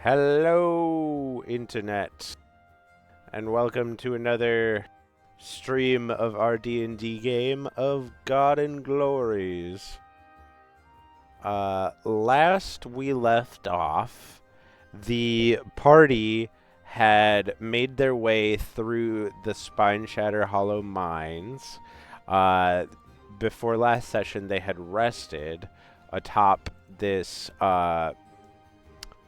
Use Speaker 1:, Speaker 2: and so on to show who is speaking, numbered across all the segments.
Speaker 1: Hello, Internet, and welcome to another stream of our D&D game of God and Glories. Last we left off, the party had made their way through the Spine Shatter Hollow Mines. Before last session, they had rested atop this,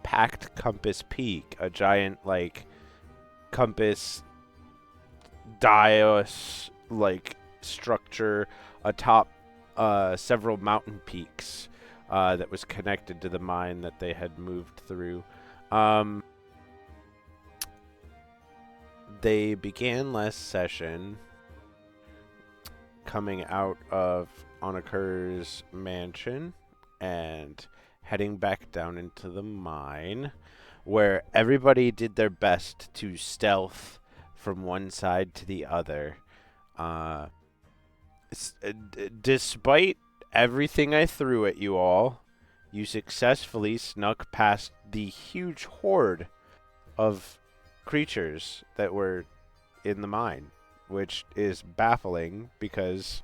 Speaker 1: Packed Compass Peak, a giant, compass dais, structure atop, several mountain peaks, that was connected to the mine that they had moved through. They began last session coming out of Onakur's mansion and heading back down into the mine, where everybody did their best to stealth from one side to the other. Despite everything I threw at you all, you successfully snuck past the huge horde of creatures that were in the mine, which is baffling because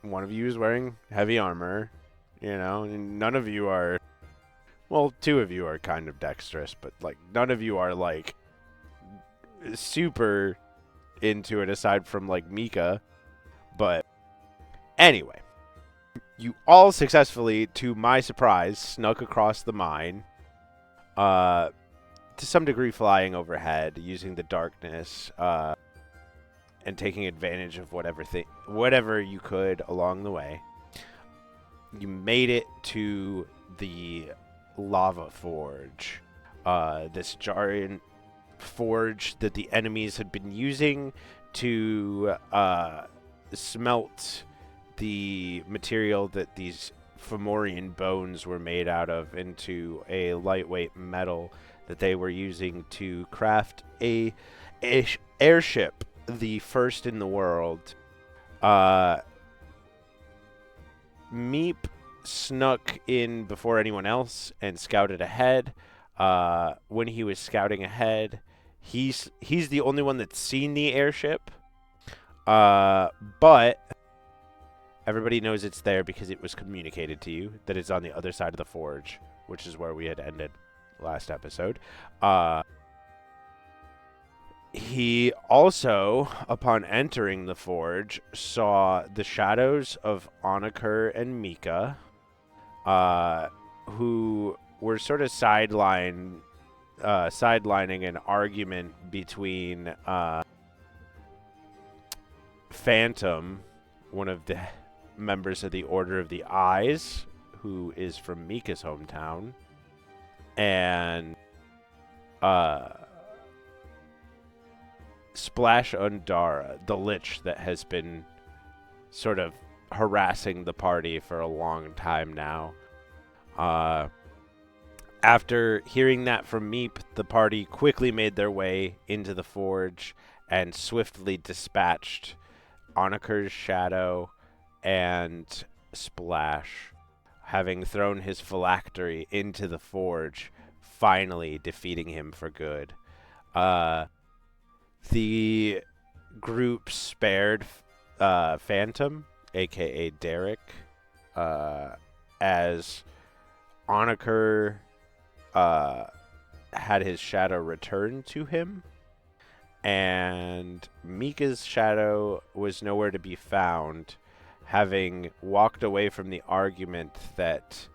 Speaker 1: one of you is wearing heavy armor. You know, and none of you are, well, two of you are kind of dexterous, but, none of you are, super into it aside from, Mika. But, anyway, you all successfully, to my surprise, snuck across the mine, to some degree flying overhead, using the darkness, and taking advantage of whatever you could along the way. You made it to the lava forge, this giant forge that the enemies had been using to smelt the material that these Fomorian bones were made out of into a lightweight metal that they were using to craft a airship, the first in the world. Meep snuck in before anyone else and scouted ahead. When he was scouting ahead, he's the only one that's seen the airship. But everybody knows it's there because it was communicated to you that it's on the other side of the forge, which is where we had ended last episode. He also, upon entering the forge, saw the shadows of Onakur and Mika, who were sort of sidelining an argument between Phantom, one of the members of the Order of the Eyes, who is from Mika's hometown, and Splash Undara, the lich that has been sort of harassing the party for a long time now. After hearing that from Meep, the party quickly made their way into the forge and swiftly dispatched Onakur's shadow and Splash, having thrown his phylactery into the forge, finally defeating him for good. The group spared Phantom, a.k.a. Derek, as Onakur had his shadow returned to him, and Mika's shadow was nowhere to be found, having walked away from the argument that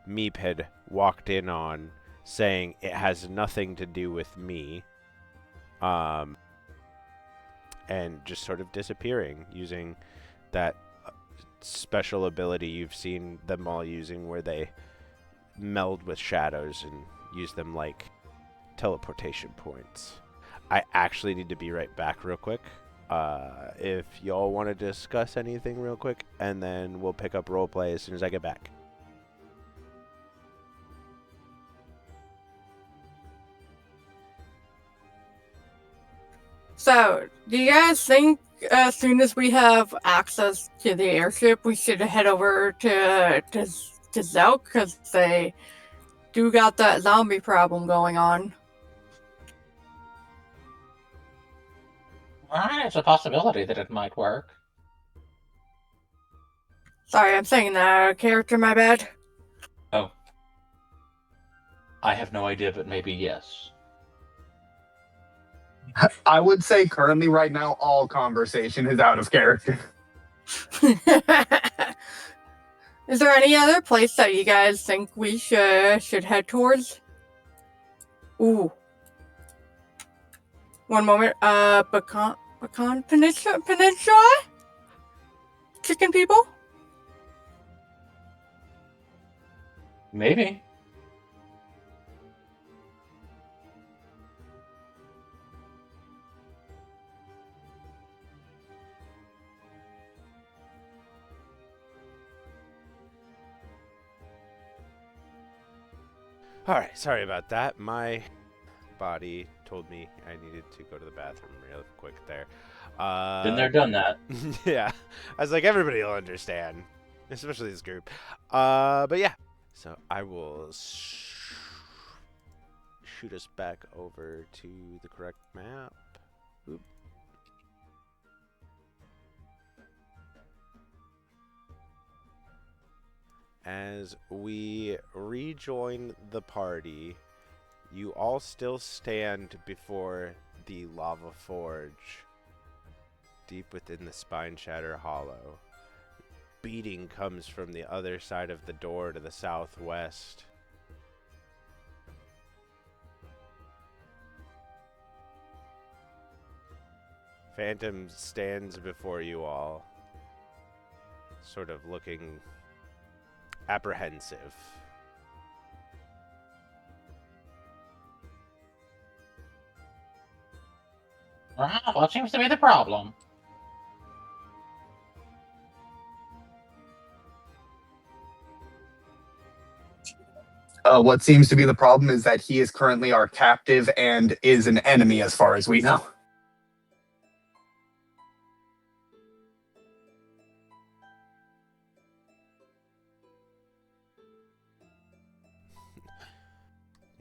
Speaker 1: Meep had walked in on, saying it has nothing to do with me. And just sort of disappearing, using that special ability you've seen them all using where they meld with shadows and use them like teleportation points. I actually need to be right back real quick. If y'all want to discuss anything real quick, and then we'll pick up roleplay as soon as I get back.
Speaker 2: So, do you guys think as soon as we have access to the airship, we should head over to Zelk? Because do got that zombie problem going on.
Speaker 3: It's a possibility that it might work.
Speaker 2: Sorry, I'm saying that character, my bad.
Speaker 3: Oh. I have no idea, but maybe yes.
Speaker 4: I would say currently right now all conversation is out of character.
Speaker 2: Is there any other place that you guys think we should head towards? Ooh. One moment. Pecan Peninsula? Chicken people?
Speaker 3: Maybe.
Speaker 1: Alright, sorry about that. My body told me I needed to go to the bathroom real quick there.
Speaker 3: Been there, done that.
Speaker 1: Yeah. I was like, everybody will understand. Especially this group. But yeah. So I will shoot us back over to the correct map. Oop. As we rejoin the party, you all still stand before the lava forge, deep within the Spine Shatter Hollow. Beating comes from the other side of the door to the southwest. Phantom stands before you all, sort of looking apprehensive.
Speaker 3: What seems to be the problem?
Speaker 4: What seems to be the problem is that he is currently our captive and is an enemy as far as we know.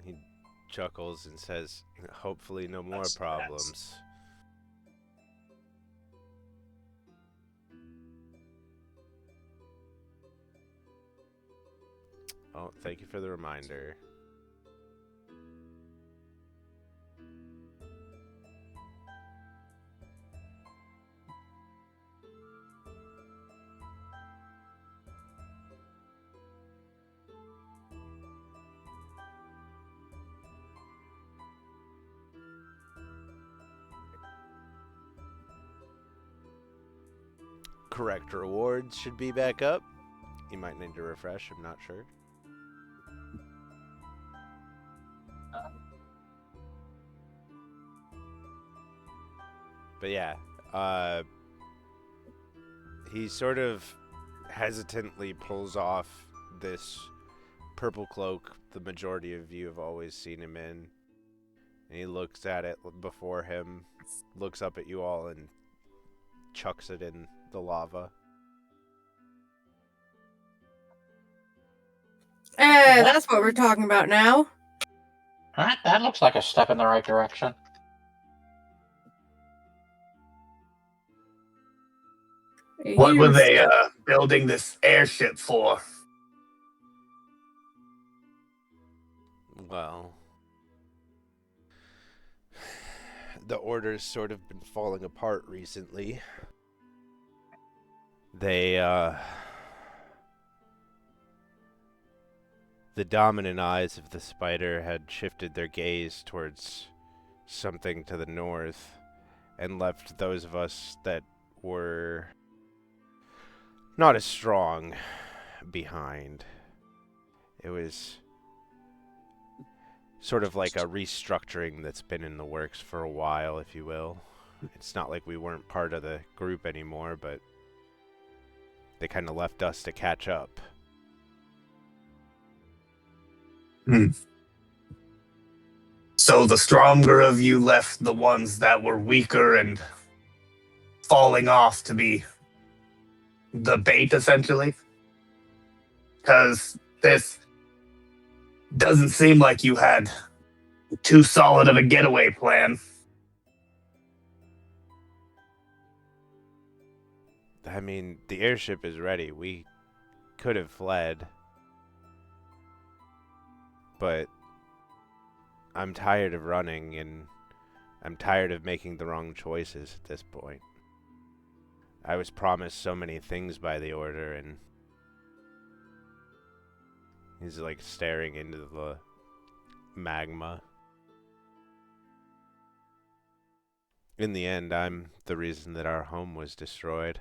Speaker 1: He chuckles and says, hopefully no more problems. Oh, thank you for the reminder. Correct rewards should be back up. You might need to refresh, I'm not sure. But yeah, he sort of hesitantly pulls off this purple cloak the majority of you have always seen him in. And he looks at it before him, looks up at you all, and chucks it in the lava.
Speaker 2: Eh, that's what we're talking about now.
Speaker 3: That looks like a step in the right direction.
Speaker 4: What were they building this airship for?
Speaker 1: Well, the order's sort of been falling apart recently. The dominant eyes of the spider had shifted their gaze towards something to the north and left those of us that were not as strong behind. It was sort of like a restructuring that's been in the works for a while, if you will. It's not like we weren't part of the group anymore, but they kind of left us to catch up.
Speaker 4: So the stronger of you left the ones that were weaker and falling off to be the bait, essentially? Because Doesn't seem like you had too solid of a getaway plan.
Speaker 1: I mean, the airship is ready. We could have fled. But I'm tired of running, and I'm tired of making the wrong choices at this point. I was promised so many things by the Order, and he's like staring into the magma. In the end, I'm the reason that our home was destroyed.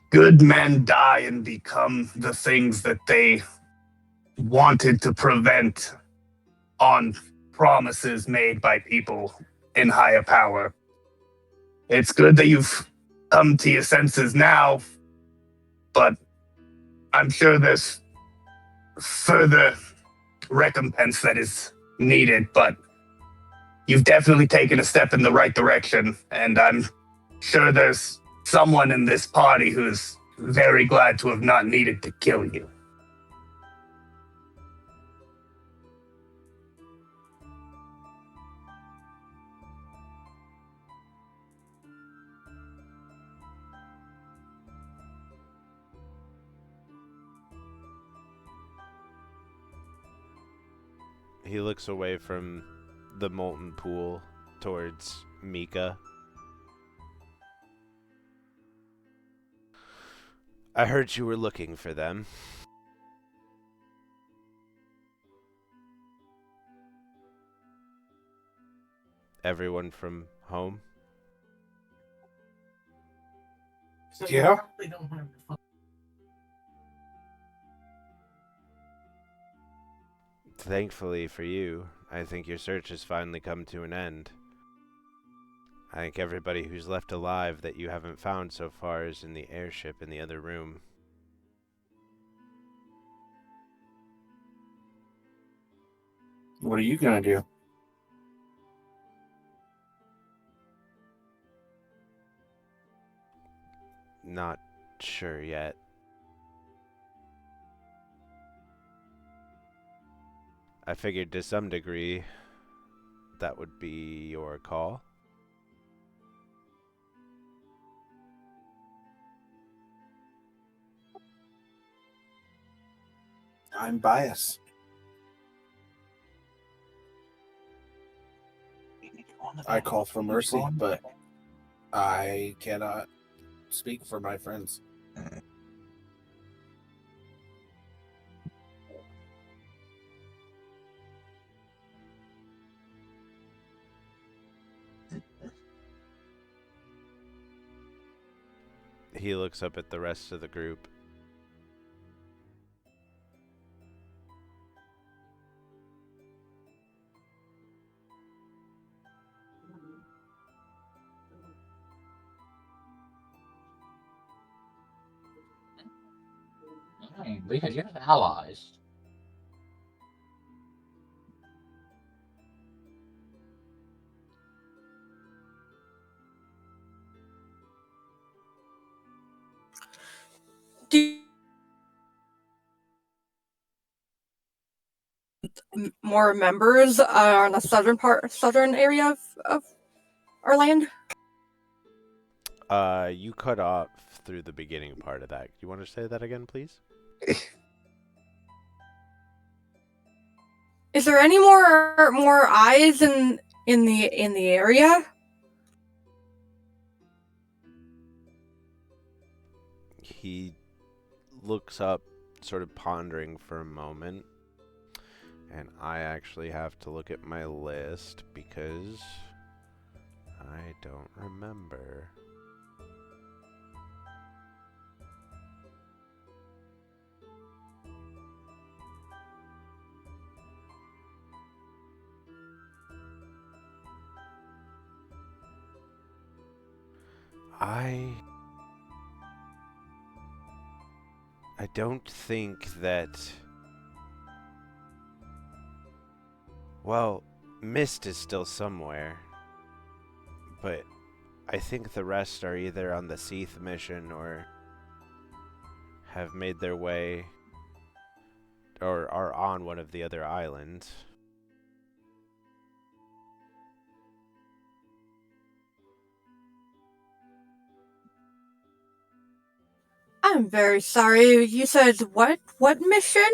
Speaker 4: Good men die and become the things that they wanted to prevent on promises made by people in higher power. It's good that you've come to your senses now, but I'm sure there's further recompense that is needed, but you've definitely taken a step in the right direction, and I'm sure there's someone in this party who's very glad to have not needed to kill you.
Speaker 1: He looks away from the molten pool towards Mika. I heard you were looking for them. Everyone from home?
Speaker 5: Yeah.
Speaker 1: Thankfully for you, I think your search has finally come to an end. I think everybody who's left alive that you haven't found so far is in the airship in the other room.
Speaker 5: What are you gonna do?
Speaker 1: Not sure yet. I figured to some degree that would be your call.
Speaker 5: I'm biased. I call for mercy, but I cannot speak for my friends.
Speaker 1: He looks up at the rest of the group.
Speaker 3: Because you have allies.
Speaker 2: Do you- more members on the southern area of our land?
Speaker 1: You cut off through the beginning part of that. You want to say that again, please?
Speaker 2: Is there any more eyes in the area?
Speaker 1: He looks up, sort of pondering for a moment. And I actually have to look at my list because I don't remember. I don't think that... Well, Mist is still somewhere, but I think the rest are either on the Seath mission or have made their way or are on one of the other islands.
Speaker 2: I'm very sorry. You said what? What mission?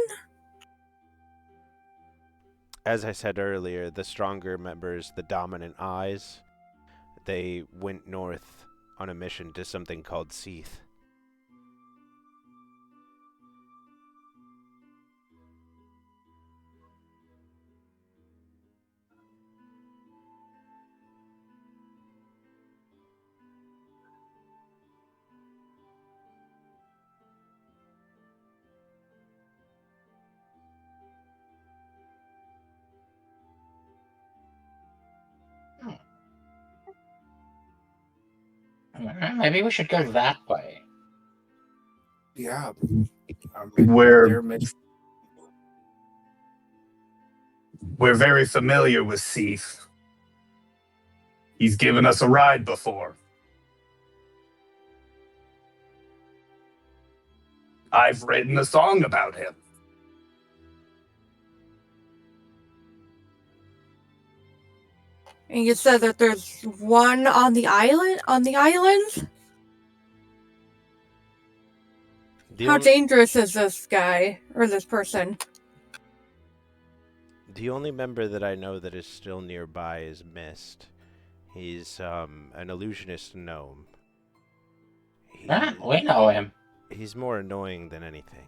Speaker 1: As I said earlier, the stronger members, the dominant eyes, they went north on a mission to something called Seath.
Speaker 3: Maybe we should go that way.
Speaker 5: Yeah.
Speaker 4: We're
Speaker 5: Their
Speaker 4: we're very familiar with Seath. He's given us a ride before. I've written a song about him.
Speaker 2: And you said that there's one on the island? On the islands? How dangerous is this guy or this person?
Speaker 1: The only member that I know that is still nearby is Mist. He's an illusionist gnome.
Speaker 3: We know him.
Speaker 1: He's more annoying than anything.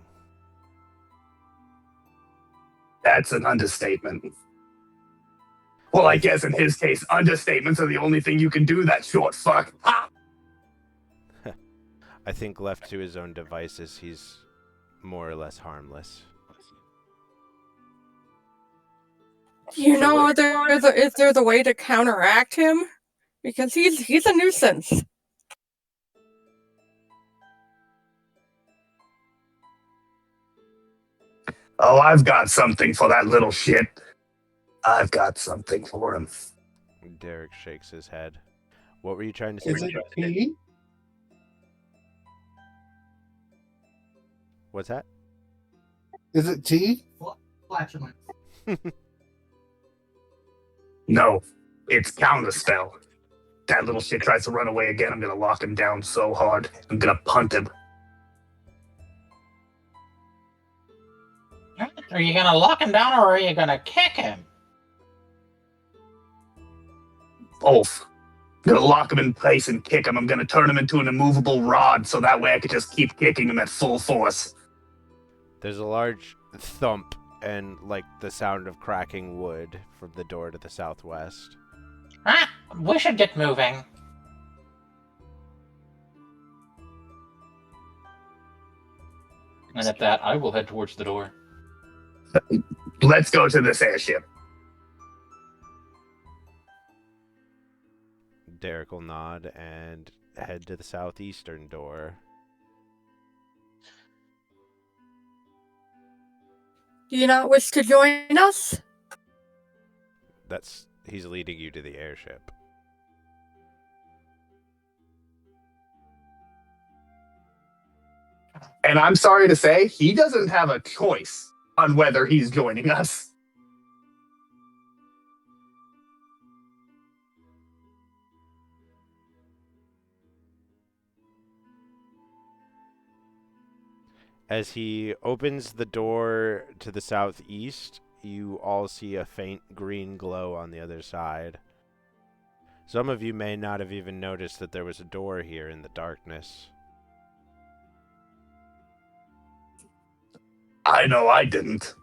Speaker 4: That's an understatement. Well, I guess in his case, understatements are the only thing you can do, that short fuck. Ah!
Speaker 1: I think left to his own devices, he's more or less harmless.
Speaker 2: You know, is there the way to counteract him? Because he's a nuisance.
Speaker 4: Oh, I've got something for that little shit. I've got something for him.
Speaker 1: Derek shakes his head. What were you trying to say?
Speaker 6: Is it tea?
Speaker 1: What's that?
Speaker 6: Is it tea?
Speaker 7: Flatulence.
Speaker 4: No, it's counterspell. That little shit tries to run away again, I'm gonna lock him down so hard. I'm gonna punt him.
Speaker 3: Are you gonna lock him down or are you gonna kick him?
Speaker 4: Both. I'm gonna lock him in place and kick him. I'm gonna turn him into an immovable rod so that way I can just keep kicking him at full force.
Speaker 1: There's a large thump and like the sound of cracking wood from the door to the southwest.
Speaker 3: We should get moving. And at that, I will head towards the door.
Speaker 4: Let's go to this airship.
Speaker 1: Derek will nod and head to the southeastern door.
Speaker 2: Do you not wish to join us?
Speaker 1: He's leading you to the airship.
Speaker 4: And I'm sorry to say, he doesn't have a choice on whether he's joining us.
Speaker 1: As he opens the door to the southeast, you all see a faint green glow on the other side. Some of you may not have even noticed that there was a door here in the darkness.
Speaker 4: I know I didn't.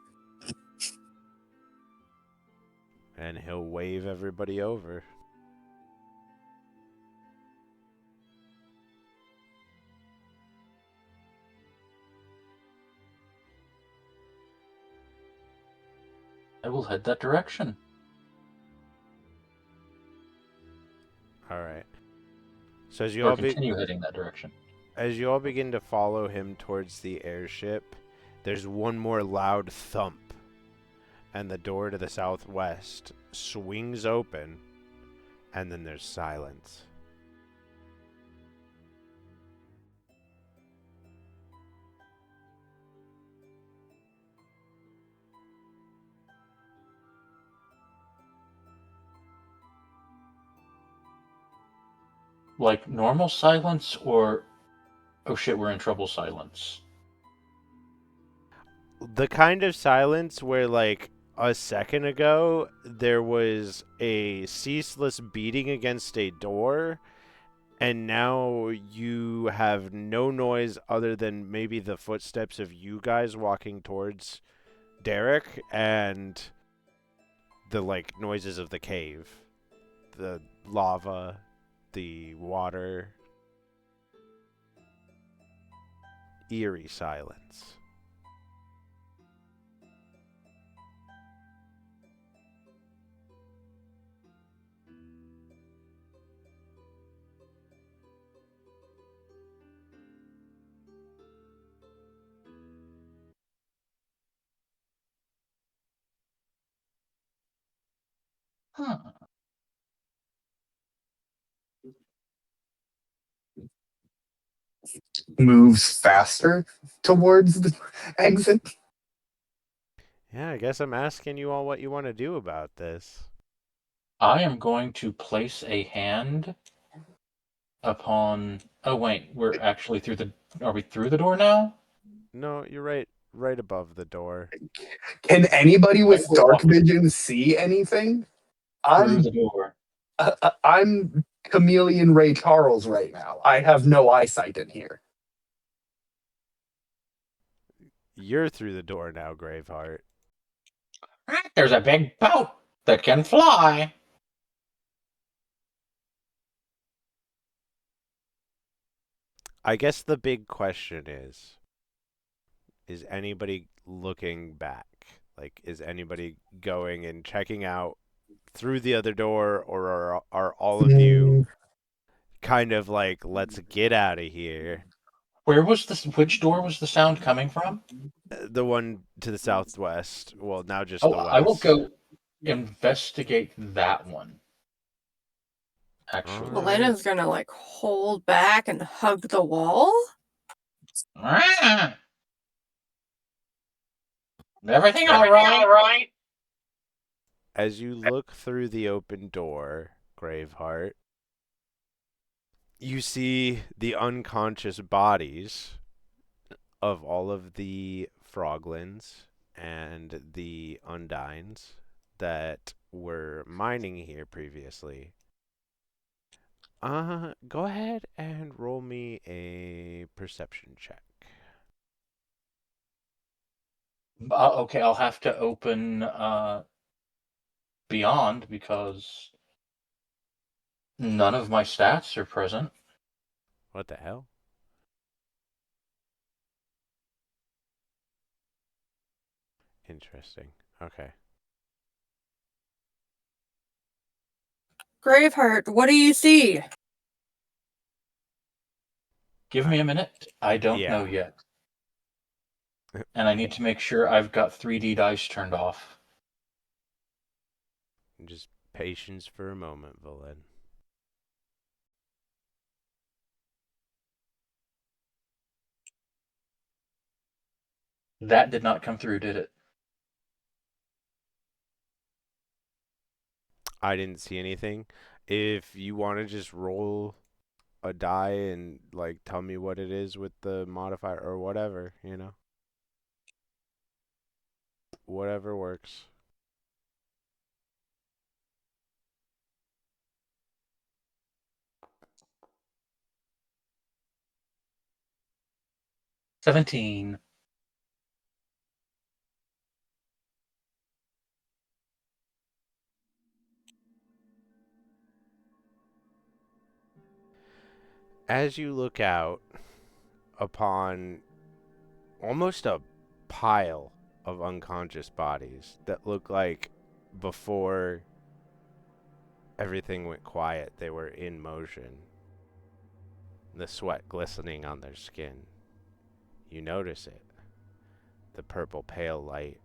Speaker 1: And he'll wave everybody over.
Speaker 3: I will head that direction.
Speaker 1: Alright. So as you
Speaker 3: Or
Speaker 1: all
Speaker 3: continue heading that direction.
Speaker 1: As you all begin to follow him towards the airship, there's one more loud thump, and the door to the southwest swings open, and then there's silence.
Speaker 3: Like normal silence or oh shit, we're in trouble silence?
Speaker 1: The kind of silence where, like, a second ago, there was a ceaseless beating against a door, and now you have no noise other than maybe the footsteps of you guys walking towards Derek and the, like, noises of the cave. The lava, the water. Eerie silence.
Speaker 3: Huh.
Speaker 4: Moves faster towards the exit.
Speaker 1: Yeah, I guess I'm asking you all what you want to do about this.
Speaker 3: I am going to place a hand upon. Oh wait, we're actually through the. Are we through the door now?
Speaker 1: No, you're right above the door.
Speaker 4: Can anybody
Speaker 3: Right,
Speaker 4: with
Speaker 3: we're
Speaker 4: dark
Speaker 3: walking
Speaker 4: vision see anything?
Speaker 3: through
Speaker 4: I'm
Speaker 3: the door.
Speaker 4: I'm Chameleon Ray Charles right now. I have no eyesight in here.
Speaker 1: You're through the door now, Graveheart.
Speaker 3: There's a big boat that can fly.
Speaker 1: I guess the big question is anybody looking back? Like, is anybody going and checking out through the other door, or are all of you
Speaker 4: Mm,
Speaker 1: kind of like, let's get out of here?
Speaker 3: Where was this? Which door was the sound coming from?
Speaker 1: The one to the southwest. Well, now just
Speaker 3: Oh,
Speaker 1: the
Speaker 3: I will
Speaker 1: west.
Speaker 3: go investigate that one.
Speaker 1: All
Speaker 3: Actually,
Speaker 1: right.
Speaker 2: Elena's gonna like hold back and hug the wall.
Speaker 3: everything all right?
Speaker 1: As you look through the open door, Graveheart, you see the unconscious bodies of all of the froglins and the undines that were mining here previously. Go ahead and roll me a perception check.
Speaker 3: Okay, I'll have to open Beyond because none of my stats are present.
Speaker 1: What the hell? Interesting. Okay.
Speaker 2: Graveheart, what do you see?
Speaker 3: Give me a minute. I don't know
Speaker 1: Yeah.
Speaker 3: yet. And I need to make sure I've got 3D dice turned off.
Speaker 1: Just patience for a moment, Valen.
Speaker 3: That did not come through, did it?
Speaker 1: I didn't see anything. If you want to just roll a die and like tell me what it is with the modifier or whatever, whatever works.
Speaker 3: $17.
Speaker 1: As you look out upon almost a pile of unconscious bodies that look like before everything went quiet, they were in motion, the sweat glistening on their skin. You notice it. The purple pale light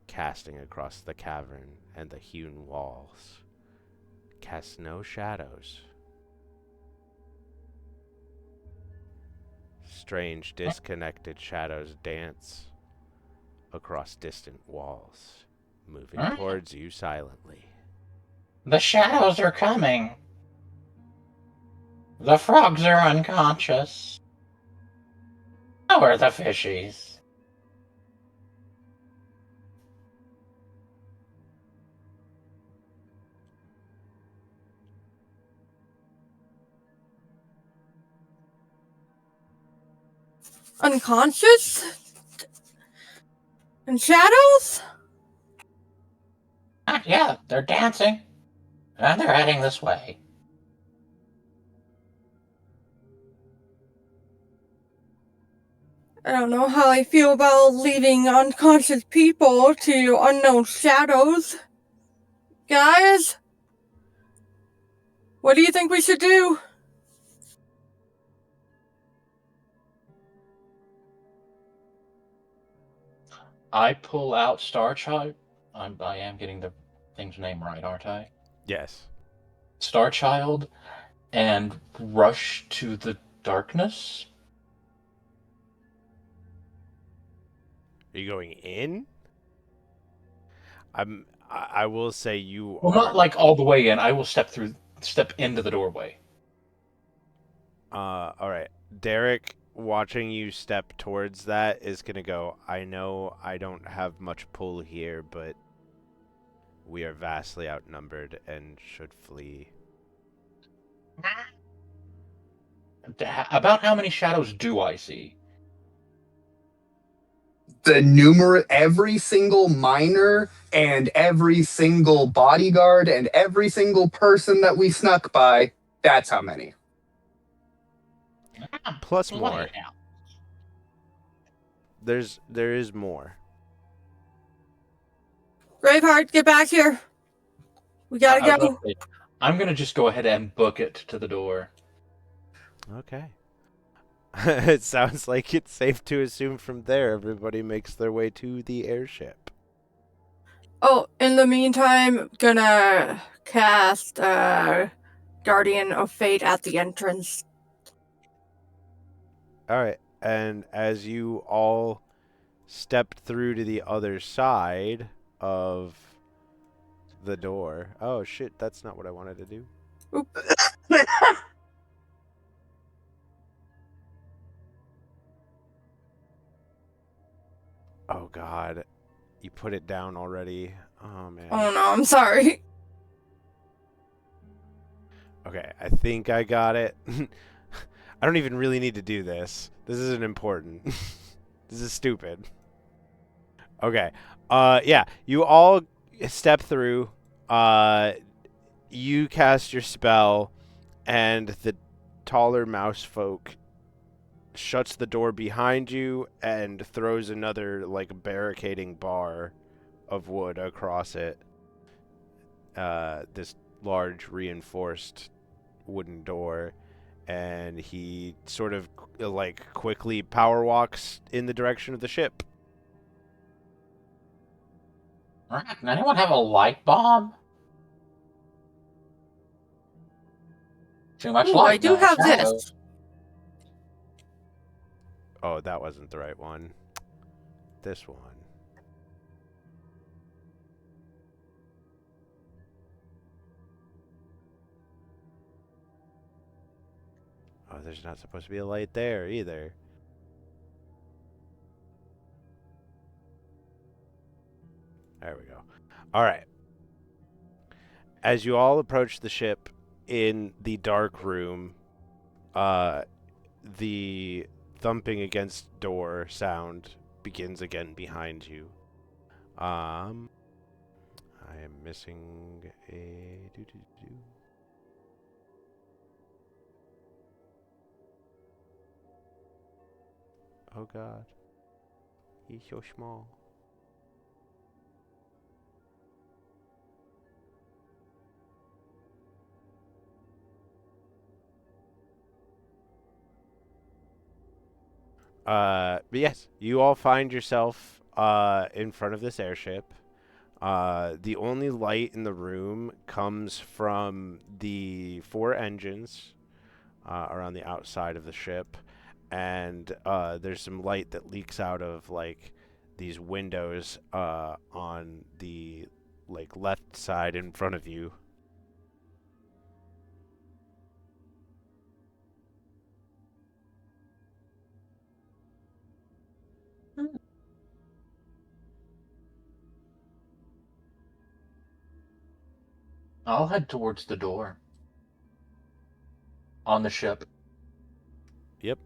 Speaker 1: casting across the cavern and the hewn walls. Cast no shadows. Strange, disconnected shadows dance across distant walls, moving towards you silently.
Speaker 3: The shadows are coming. The frogs are unconscious. So are the fishies.
Speaker 2: Unconscious? In shadows?
Speaker 3: Yeah, they're dancing. And they're heading this way.
Speaker 2: I don't know how I feel about leading unconscious people to unknown shadows. Guys? What do you think we should do?
Speaker 3: I pull out Starchild. I am getting the thing's name right, aren't I?
Speaker 1: Yes.
Speaker 3: Starchild, and rush to the darkness.
Speaker 1: Are you going in? I will say you
Speaker 3: Well,
Speaker 1: are.
Speaker 3: not like all the way in. I will step into the doorway.
Speaker 1: All right. Derek, watching you step towards that is going to go, I know I don't have much pull here, but we are vastly outnumbered and should flee.
Speaker 3: About how many shadows do I see?
Speaker 4: Every single miner and every single bodyguard and every single person that we snuck by. That's how many.
Speaker 1: Plus more.
Speaker 3: Plenty now.
Speaker 1: There is more.
Speaker 2: Braveheart, get back here. We gotta
Speaker 3: I was
Speaker 2: go.
Speaker 3: gonna say, I'm gonna just go ahead and book it to the door.
Speaker 1: Okay. It sounds like it's safe to assume from there everybody makes their way to the airship.
Speaker 2: Oh, in the meantime, gonna cast Guardian of Fate at the entrance.
Speaker 1: All right. And as you all stepped through to the other side of the door. Oh, shit. That's not what I wanted to do.
Speaker 2: Oop.
Speaker 1: Oh, God. You put it down already. Oh, man.
Speaker 2: Oh no, I'm sorry.
Speaker 1: Okay, I think I got it. I don't even really need to do this. This isn't important. This is stupid. Okay. Yeah, you all step through. You cast your spell, and the taller mouse folk shuts the door behind you and throws another like barricading bar of wood across it. This large reinforced wooden door, and he sort of like quickly power walks in the direction of the ship.
Speaker 3: Alright, can anyone have a light bomb? Too much
Speaker 2: Ooh,
Speaker 3: light.
Speaker 2: I do
Speaker 3: no
Speaker 2: have
Speaker 3: shadows.
Speaker 2: this.
Speaker 1: Oh, that wasn't the right one. This one. Oh, there's not supposed to be a light there either. There we go. All right. As you all approach the ship in the dark room, the thumping against door sound begins again behind you. I am missing a doo-doo-doo. Oh God, he's so small. But yes, you all find yourself in front of this airship. The only light in the room comes from the 4 engines around the outside of the ship, and there's some light that leaks out of like these windows on the like left side in front of you.
Speaker 3: I'll head towards the door on the ship.
Speaker 1: Yep.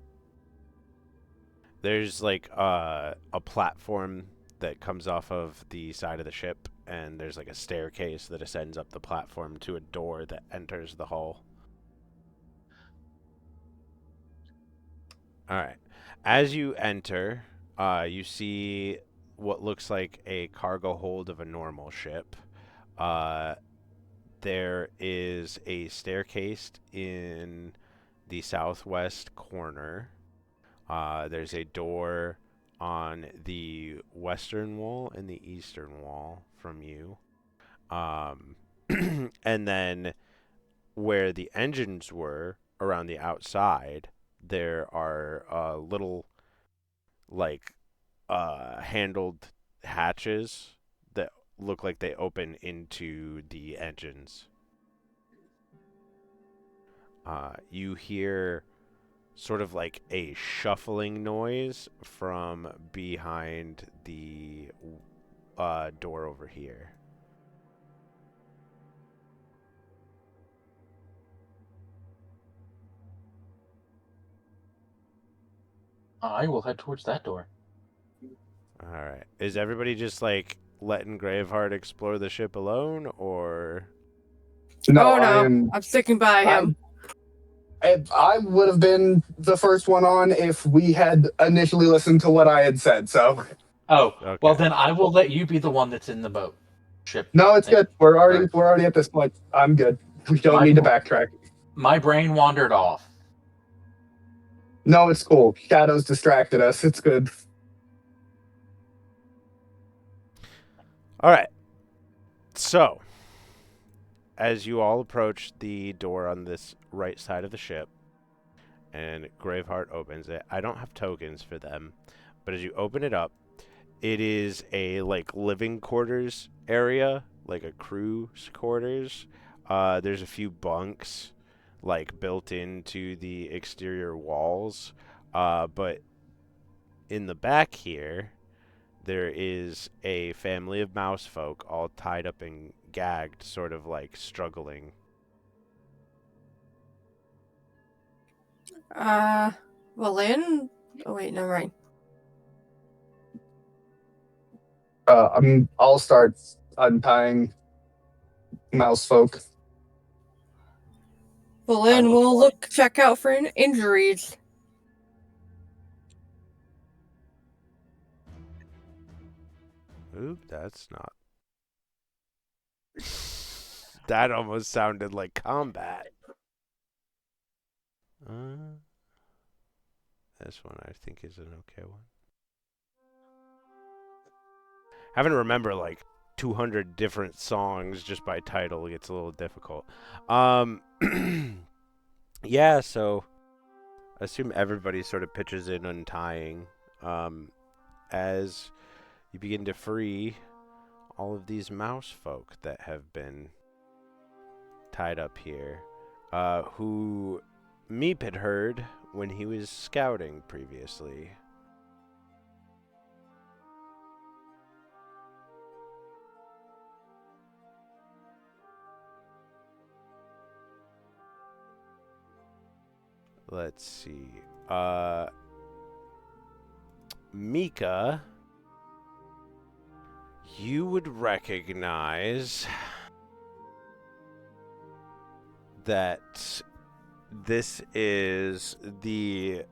Speaker 1: There's like a platform that comes off of the side of the ship, and there's like a staircase that ascends up the platform to a door that enters the hull. All right. As you enter, you see what looks like a cargo hold of a normal ship. There is a staircase in the southwest corner. There's a door on the western wall and the eastern wall from you. And then where the engines were around the outside, there are little like handled hatches that look like they open into the engines. You hear sort of like a shuffling noise from behind the door over here.
Speaker 3: I will head towards that door.
Speaker 1: All right. Is everybody just like letting Graveheart explore the ship alone, or?
Speaker 4: No,
Speaker 2: oh no,
Speaker 4: I am.
Speaker 2: I'm sticking by him.
Speaker 4: I would have been the first one on if we had initially listened to what I had said. So
Speaker 3: Oh,
Speaker 1: Okay.
Speaker 3: well then I will let you be the one that's in the boat. Ship.
Speaker 4: no, it's
Speaker 3: Thank
Speaker 4: good.
Speaker 3: you.
Speaker 4: We're
Speaker 3: Alright.
Speaker 4: already at this point. I'm good. We don't need to backtrack.
Speaker 3: My brain wandered off.
Speaker 4: No, it's cool. Shadows distracted us. It's good.
Speaker 1: All right. So, as you all approach the door on this right side of the ship, and Graveheart opens it, I don't have tokens for them, but as you open it up, it is a like living quarters area, like a crew's quarters. There's a few bunks like built into the exterior walls, but in the back here, there is a family of mouse folk all tied up and gagged, sort of like struggling.
Speaker 2: Well, in. Oh wait, never mind.
Speaker 4: I'll start untying mouse folk.
Speaker 2: Well, then we'll check out for injuries.
Speaker 1: Oop, that's not. That almost sounded like combat. This one I think is an okay one. Having to remember like 200 different songs just by title gets a little difficult. Yeah, so I assume everybody sort of pitches in untying as you begin to free all of these mouse folk that have been tied up here, who Meep had heard when he was scouting previously. Let's see. Mika, you would recognize that this is the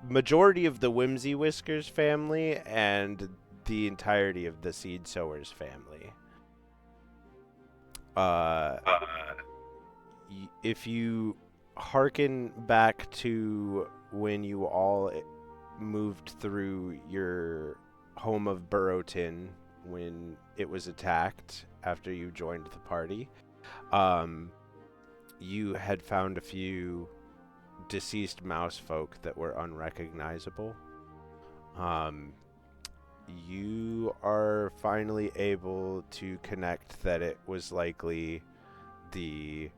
Speaker 1: majority of the Whimsy Whiskers family and the entirety of the Seed Sowers family. If you hearken back to when you all moved through your home of Burrowton when it was attacked after you joined the party. You had found a few deceased mouse folk that were unrecognizable. You are finally able to connect that it was likely the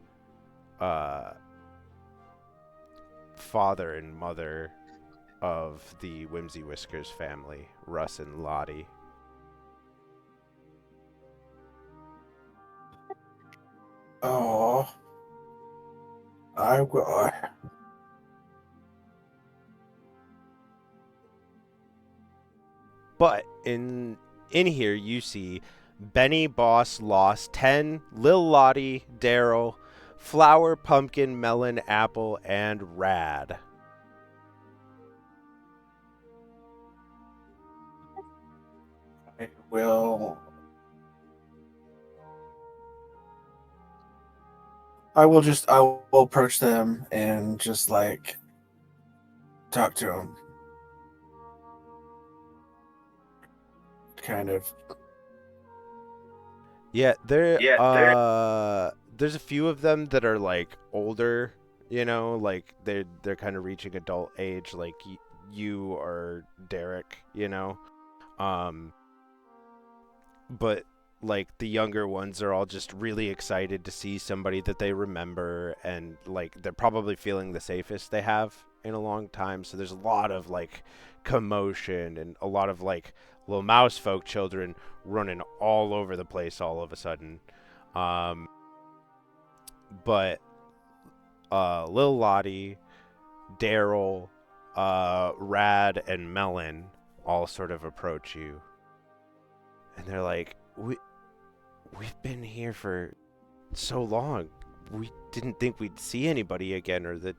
Speaker 1: father and mother of the Whimsy Whiskers family, Russ and Lottie.
Speaker 5: Oh, I will.
Speaker 1: But in here you see Benny, Boss, Lost, 10, Lil Lottie, Daryl, Flower, Pumpkin, Melon, Apple, and Rad.
Speaker 5: I will. I will approach them and just like talk to them. Kind of.
Speaker 1: Yeah, there's a few of them that are like older, you know, like they're kind of reaching adult age, like you or Derek, you know. But like the younger ones are all just really excited to see somebody that they remember, and like they're probably feeling the safest they have in a long time. So there's a lot of like commotion and a lot of like little mouse folk children running all over the place all of a sudden. But Lil Lottie, Daryl, Rad, and Melon all sort of approach you, and they're like, We've been here for so long. We didn't think we'd see anybody again, or that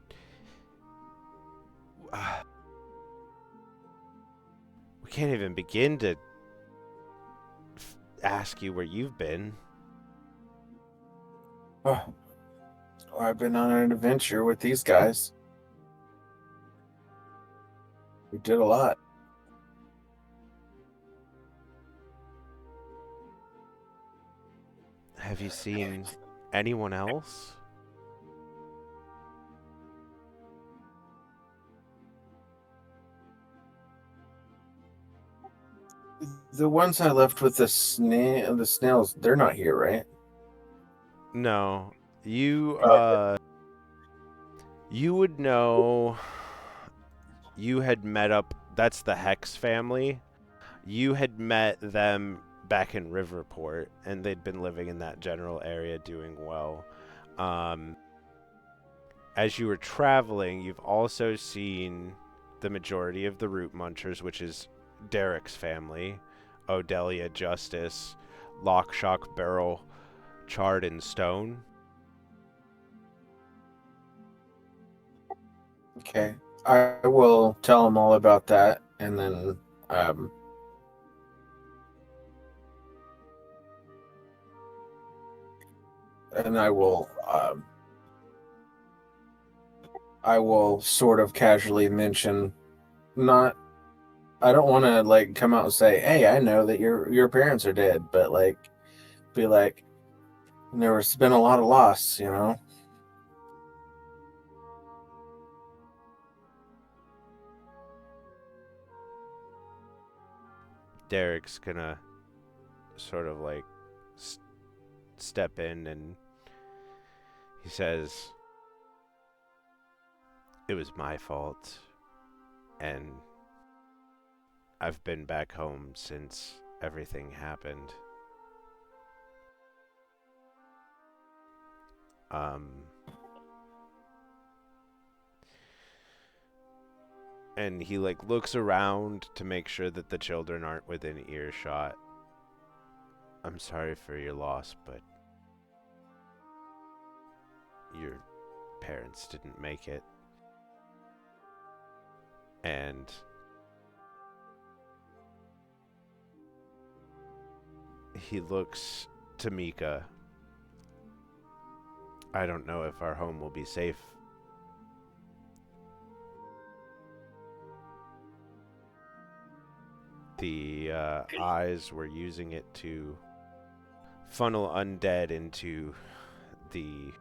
Speaker 1: we can't even begin to ask you where you've been.
Speaker 5: Oh, I've been on an adventure with these guys. We did a lot.
Speaker 1: Have you seen anyone else?
Speaker 5: The ones I left with the snails, they're not here, right?
Speaker 1: No. You you would know. You had met up. That's the Hex family. You had met them back in Riverport, and they'd been living in that general area doing well. As you were traveling, you've also seen the majority of the Root Munchers, which is Derek's family, Odelia, Justice, Lock, Shock, Barrel, Chard, and Stone.
Speaker 5: Okay. I will tell them all about that, and then and I will sort of casually mention, not, I don't want to like come out and say, "Hey, I know that your parents are dead," but like be like, there's been a lot of loss, you know.
Speaker 1: Derek's gonna sort of like step in, and he says, "It was my fault, and I've been back home since everything happened. And he like looks around to make sure that the children aren't within earshot. I'm sorry for your loss, but your parents didn't make it. And he looks to Mika. I don't know if our home will be safe. The eyes were using it to funnel undead into the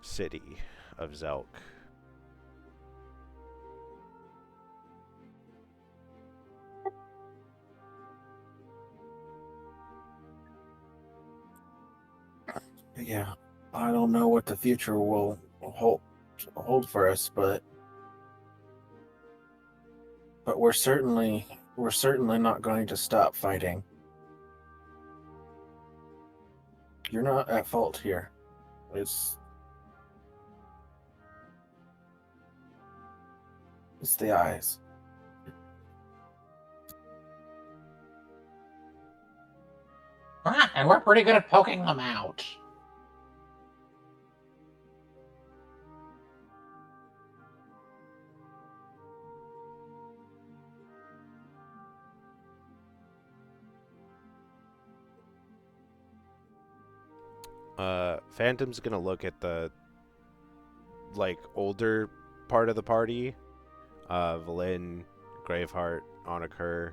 Speaker 1: city of Zelk.
Speaker 5: Yeah, I don't know what the future will hold for us, but we're certainly not going to stop fighting. You're not at fault here. It's the eyes.
Speaker 3: And we're pretty good at poking them out.
Speaker 1: Phantom's gonna look at the older part of the party. Valin, Graveheart, Onakur.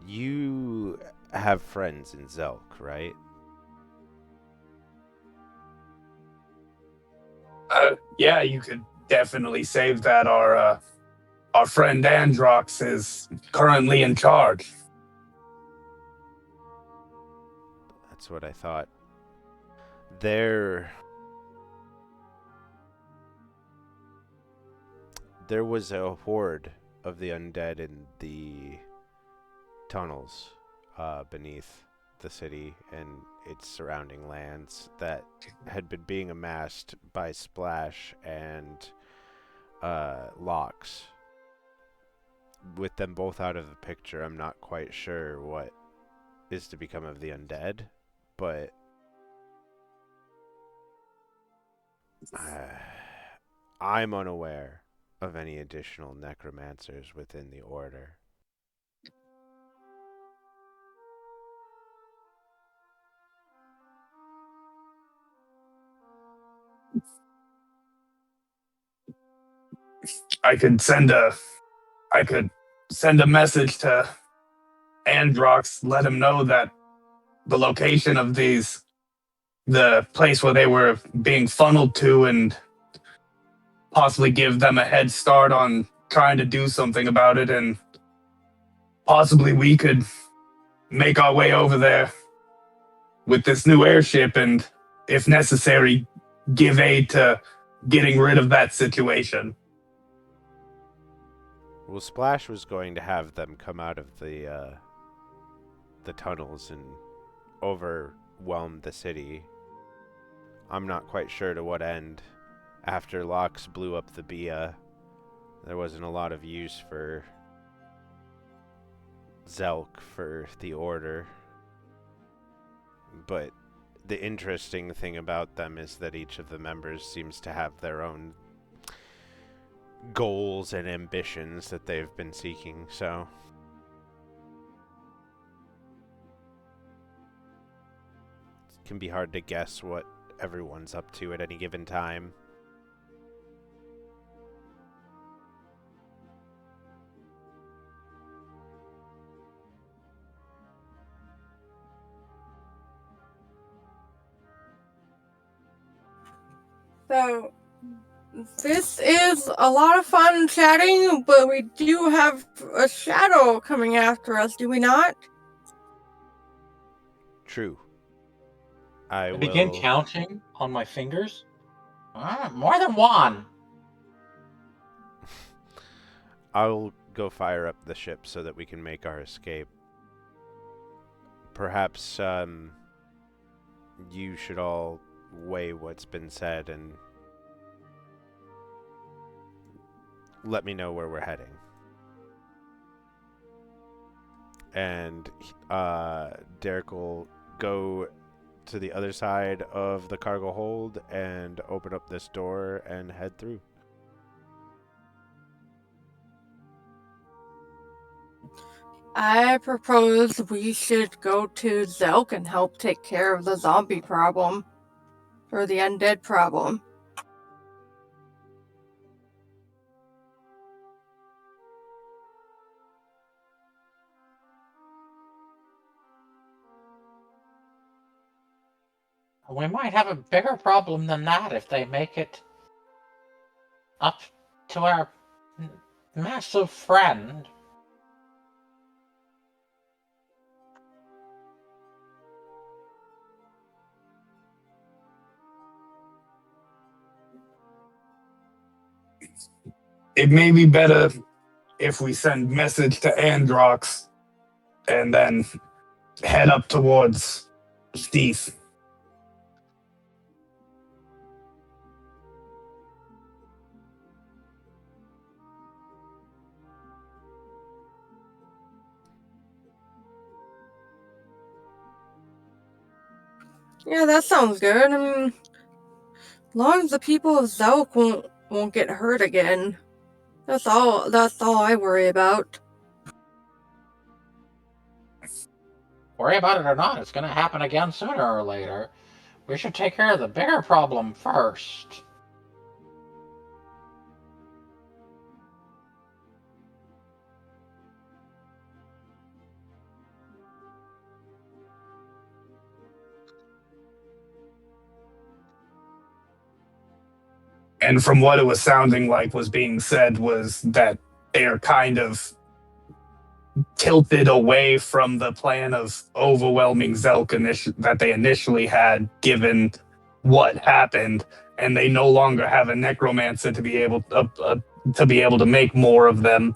Speaker 1: You have friends in Zelk, right?
Speaker 4: Yeah, you could definitely save that. Our friend Androx is currently in charge.
Speaker 1: That's what I thought. There was a horde of the undead in the tunnels beneath the city and its surrounding lands that had been being amassed by Splash and Locks. With them both out of the picture, I'm not quite sure what is to become of the undead, but I'm unaware of any additional necromancers within the order.
Speaker 4: I could send a message to Androx, let him know that the location of the place where they were being funneled to, and possibly give them a head start on trying to do something about it, and possibly we could make our way over there with this new airship and, if necessary, give aid to getting rid of that situation.
Speaker 1: Well, Splash was going to have them come out of the tunnels and overwhelm the city. I'm not quite sure to what end. After Locks blew up the Bia, there wasn't a lot of use for Zelk for the Order. But the interesting thing about them is that each of the members seems to have their own goals and ambitions that they've been seeking, so it can be hard to guess what everyone's up to at any given time.
Speaker 2: So, this is a lot of fun chatting, but we do have a shadow coming after us, do we not?
Speaker 1: True. I
Speaker 3: begin
Speaker 1: will
Speaker 3: counting on my fingers. More than one.
Speaker 1: I'll go fire up the ship so that we can make our escape. Perhaps you should all weigh what's been said and let me know where we're heading. And Derek will go to the other side of the cargo hold and open up this door and head through.
Speaker 2: I propose we should go to Zelk and help take care of the zombie problem. Or the undead problem.
Speaker 3: We might have a bigger problem than that if they make it up to our massive friend.
Speaker 4: It may be better if we send message to Androx and then head up towards Steve.
Speaker 2: Yeah, that sounds good. I mean, as long as the people of Zelk won't get hurt again. That's all I worry about.
Speaker 3: Worry about it or not, it's going to happen again sooner or later. We should take care of the bigger problem first.
Speaker 4: And from what it was sounding like was being said was that they're kind of tilted away from the plan of overwhelming Zelk that they initially had, given what happened, and they no longer have a necromancer to be able to make more of them,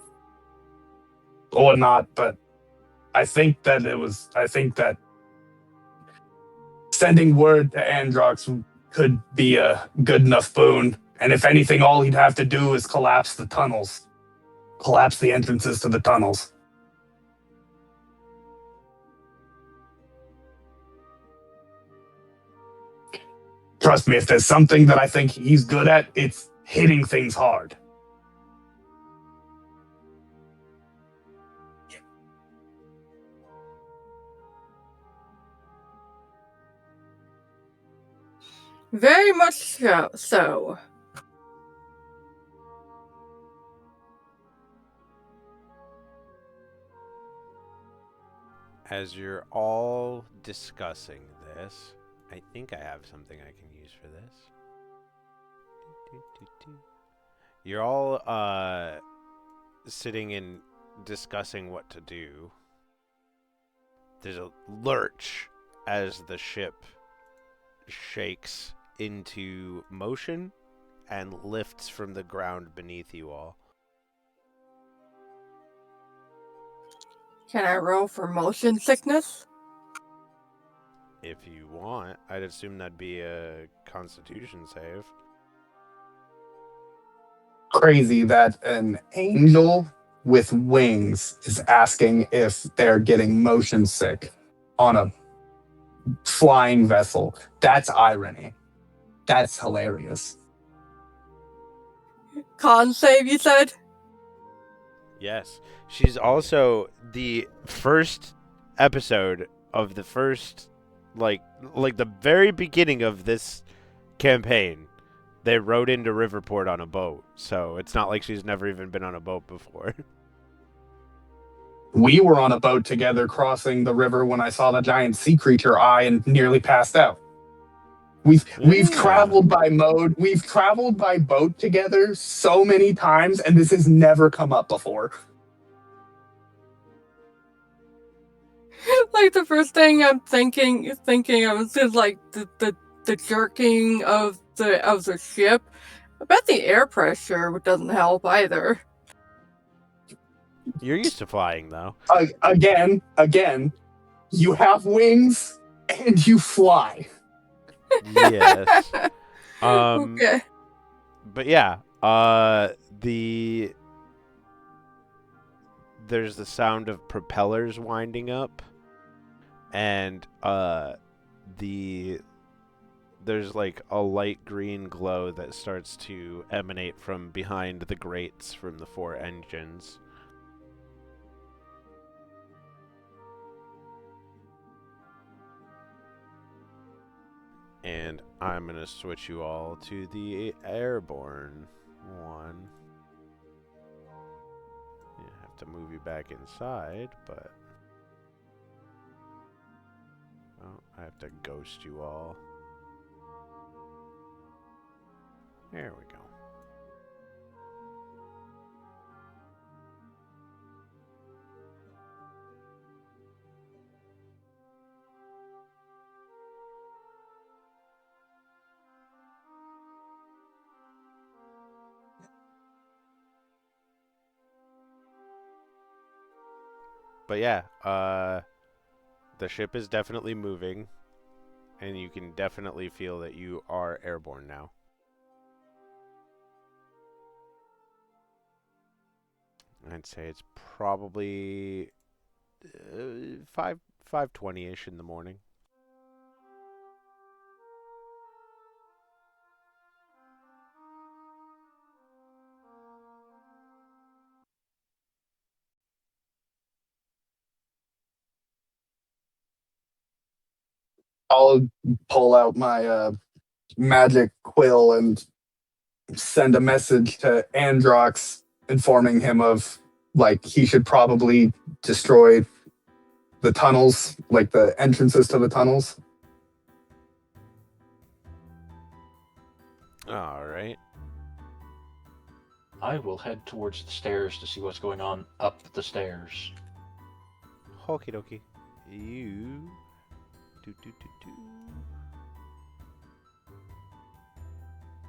Speaker 4: or not. But I think that sending word to Androx could be a good enough boon. And if anything, all he'd have to do is collapse the tunnels, collapse the entrances to the tunnels. Trust me, if there's something that I think he's good at, it's hitting things hard.
Speaker 2: Very much so.
Speaker 1: As you're all discussing this, I think I have something I can use for this. You're all sitting and discussing what to do. There's a lurch as the ship shakes into motion and lifts from the ground beneath you all.
Speaker 2: Can I roll for motion sickness?
Speaker 1: If you want, I'd assume that'd be a Constitution save.
Speaker 4: Crazy that an angel with wings is asking if they're getting motion sick on a flying vessel. That's irony. That's hilarious.
Speaker 2: Con save, you said?
Speaker 1: Yes. She's also the first episode of the first like the very beginning of this campaign. They rode into Riverport on a boat, so it's not like she's never even been on a boat before.
Speaker 4: We were on a boat together crossing the river when I saw the giant sea creature eye and nearly passed out. We've traveled by boat together so many times, and this has never come up before.
Speaker 2: Like the first thing I'm thinking of is like the jerking of the ship. I bet the air pressure doesn't help either.
Speaker 1: You're used to flying, though.
Speaker 4: Again, you have wings and you fly.
Speaker 1: Yes.
Speaker 2: Okay.
Speaker 1: But yeah, there's the sound of propellers winding up, and there's like a light green glow that starts to emanate from behind the grates from the 4 engines. And I'm going to switch you all to the airborne one. You have to move you back inside, but... Oh, I have to ghost you all. There we go. But yeah, the ship is definitely moving, and you can definitely feel that you are airborne now. I'd say it's probably 5:20ish in the morning.
Speaker 4: I'll pull out my magic quill and send a message to Androx informing him of like he should probably destroy the tunnels, like the entrances to the tunnels.
Speaker 1: All right.
Speaker 3: I will head towards the stairs to see what's going on up the stairs.
Speaker 1: Okie dokie. You. Do.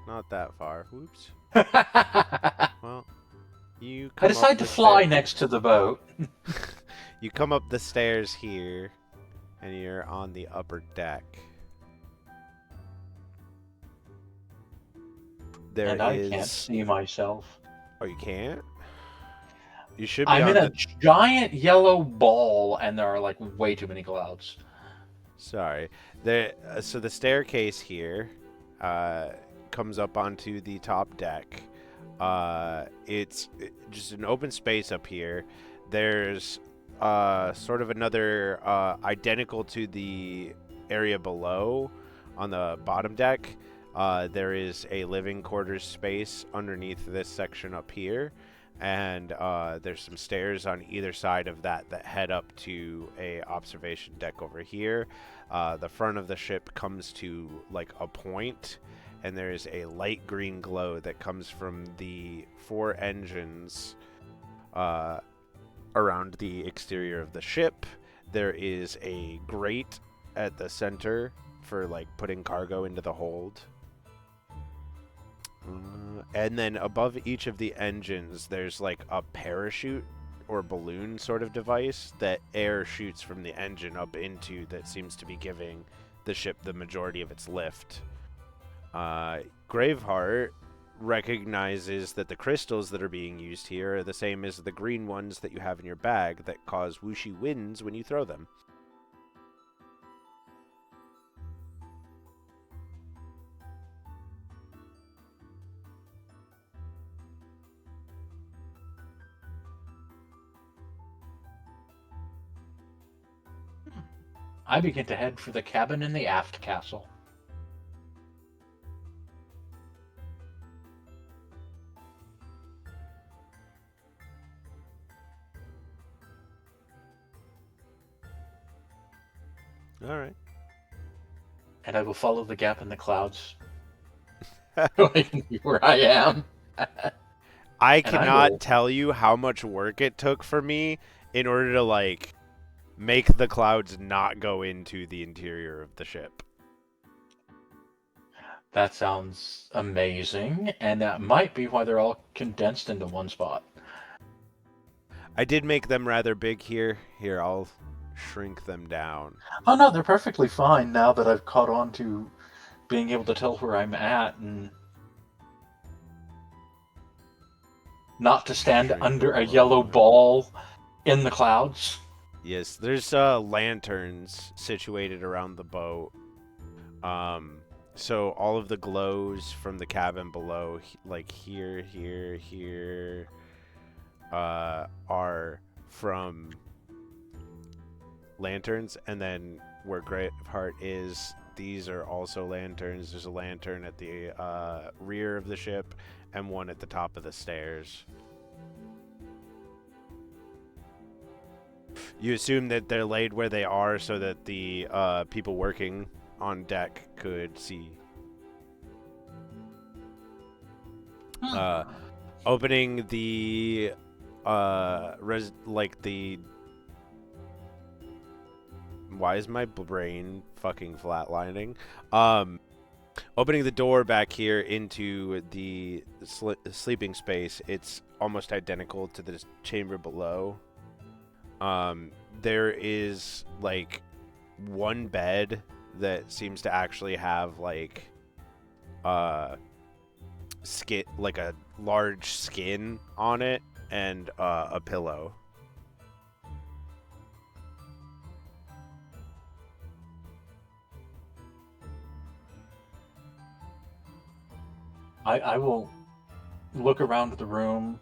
Speaker 1: Not that far. Whoops. Well, you come
Speaker 3: I decide
Speaker 1: up
Speaker 3: to
Speaker 1: the
Speaker 3: fly
Speaker 1: stairs.
Speaker 3: next to the boat.
Speaker 1: You come up the stairs here, and you're on the upper deck. There
Speaker 3: And I
Speaker 1: is.
Speaker 3: can't see myself.
Speaker 1: Oh, you can't? You should be
Speaker 3: I'm
Speaker 1: on
Speaker 3: in a
Speaker 1: the.
Speaker 3: giant yellow ball, and there are like way too many clouds.
Speaker 1: Sorry. So the staircase here comes up onto the top deck. It's just an open space up here. There's sort of another identical to the area below on the bottom deck. There is a living quarters space underneath this section up here. And there's some stairs on either side of that head up to a observation deck over here. The front of the ship comes to like a point, and there's a light green glow that comes from the 4 engines around the exterior of the ship. There is a grate at the center for like putting cargo into the hold. And then above each of the engines, there's like a parachute or balloon sort of device that air shoots from the engine up into that seems to be giving the ship the majority of its lift. Graveheart recognizes that the crystals that are being used here are the same as the green ones that you have in your bag that cause whooshy winds when you throw them.
Speaker 3: I begin to head for the cabin in the aft castle.
Speaker 1: All right.
Speaker 3: And I will follow the gap in the clouds. Where I am.
Speaker 1: I
Speaker 3: And I
Speaker 1: cannot
Speaker 3: will-
Speaker 1: tell you how much work it took for me in order to like make the clouds not go into the interior of the ship.
Speaker 3: That sounds amazing, and that might be why they're all condensed into one spot.
Speaker 1: I did make them rather big here. Here, I'll shrink them down.
Speaker 3: Oh no, they're perfectly fine now that I've caught on to being able to tell where I'm at and not to stand
Speaker 1: Shrink
Speaker 3: under a
Speaker 1: them
Speaker 3: yellow
Speaker 1: lower.
Speaker 3: ball in the clouds.
Speaker 1: Yes, there's lanterns situated around the boat. So all of the glows from the cabin below, like here, are from lanterns, and then where Graveheart is, these are also lanterns. There's a lantern at the rear of the ship, and one at the top of the stairs. You assume that they're laid where they are so that the people working on deck could see. Opening the the. Why is my brain fucking flatlining? Opening the door back here into the sleeping space, it's almost identical to the chamber below. There is like one bed that seems to actually have like skin, like a large skin on it, and a pillow.
Speaker 3: I will look around the room,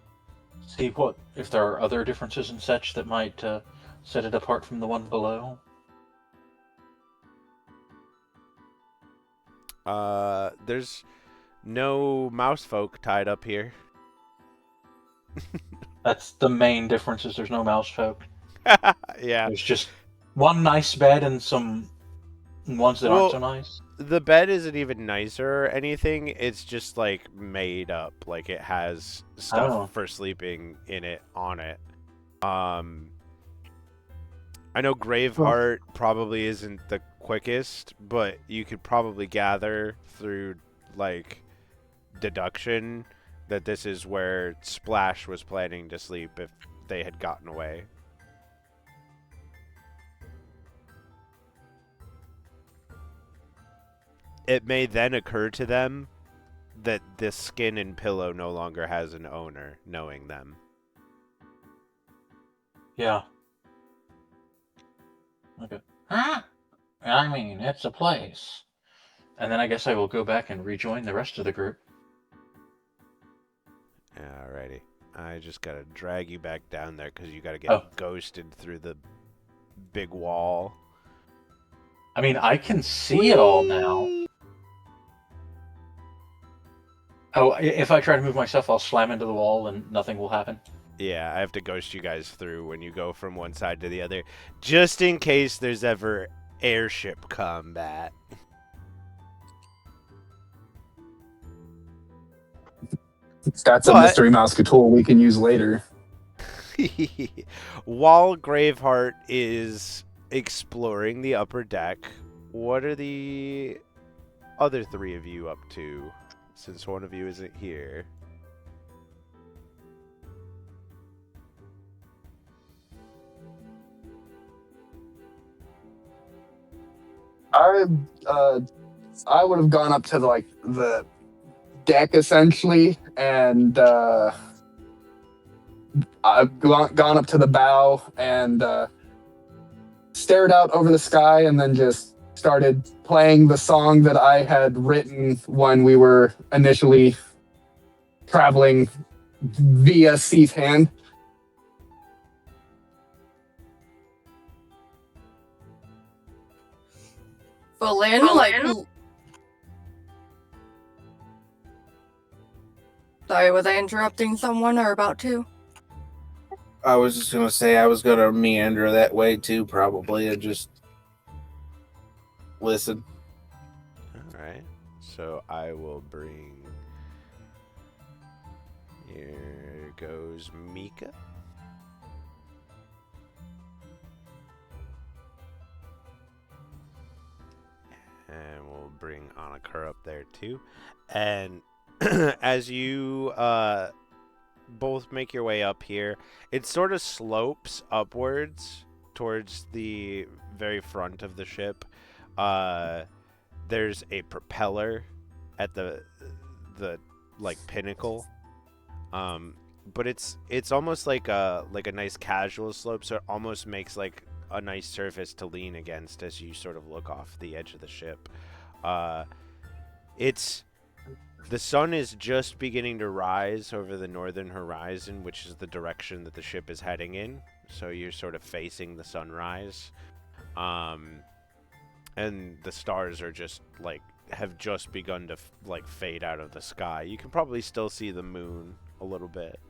Speaker 3: see if there are other differences and such that might set it apart from the one below.
Speaker 1: There's no mouse folk tied up here.
Speaker 3: That's the main difference, is there's no mouse folk.
Speaker 1: Yeah.
Speaker 3: There's just one nice bed and some ones that aren't so nice.
Speaker 1: The bed isn't even nicer or anything. It's just like made up. Like it has stuff for sleeping in it on it. I know Graveheart probably isn't the quickest, but you could probably gather through like deduction that this is where Splash was planning to sleep if they had gotten away. It may then occur to them that this skin and pillow no longer has an owner, knowing them.
Speaker 3: Yeah. Okay. I mean, it's a place. And then I guess I will go back and rejoin the rest of the group.
Speaker 1: Alrighty. I just gotta drag you back down there because you gotta get ghosted through the big wall.
Speaker 3: I mean, I can see it all now. Oh, if I try to move myself, I'll slam into the wall and nothing will happen.
Speaker 1: Yeah, I have to ghost you guys through when you go from one side to the other, just in case there's ever airship combat.
Speaker 4: That's a mystery mouse tool we can use later.
Speaker 1: While Graveheart is exploring the upper deck, what are the other three of you up to, since one of you isn't here?
Speaker 4: I would have gone up to the deck essentially, and I've gone up to the bow and stared out over the sky, and then just started playing the song that I had written when we were initially traveling via Sea's Hand.
Speaker 2: Falin? Sorry, was I interrupting someone or about to?
Speaker 5: I was just gonna say I was gonna meander that way too, probably, and just listen.
Speaker 1: Alright. So I will bring... Here goes Mika. And we'll bring Anakura up there too. And as you both make your way up here, it sort of slopes upwards towards the very front of the ship. There's a propeller at the like pinnacle, but it's almost like a nice casual slope, so it almost makes like a nice surface to lean against as you sort of look off the edge of the ship. The sun is just beginning to rise over the northern horizon, which is the direction that the ship is heading in. So you're sort of facing the sunrise. And the stars are just have just begun to fade out of the sky. You can probably still see the moon a little bit.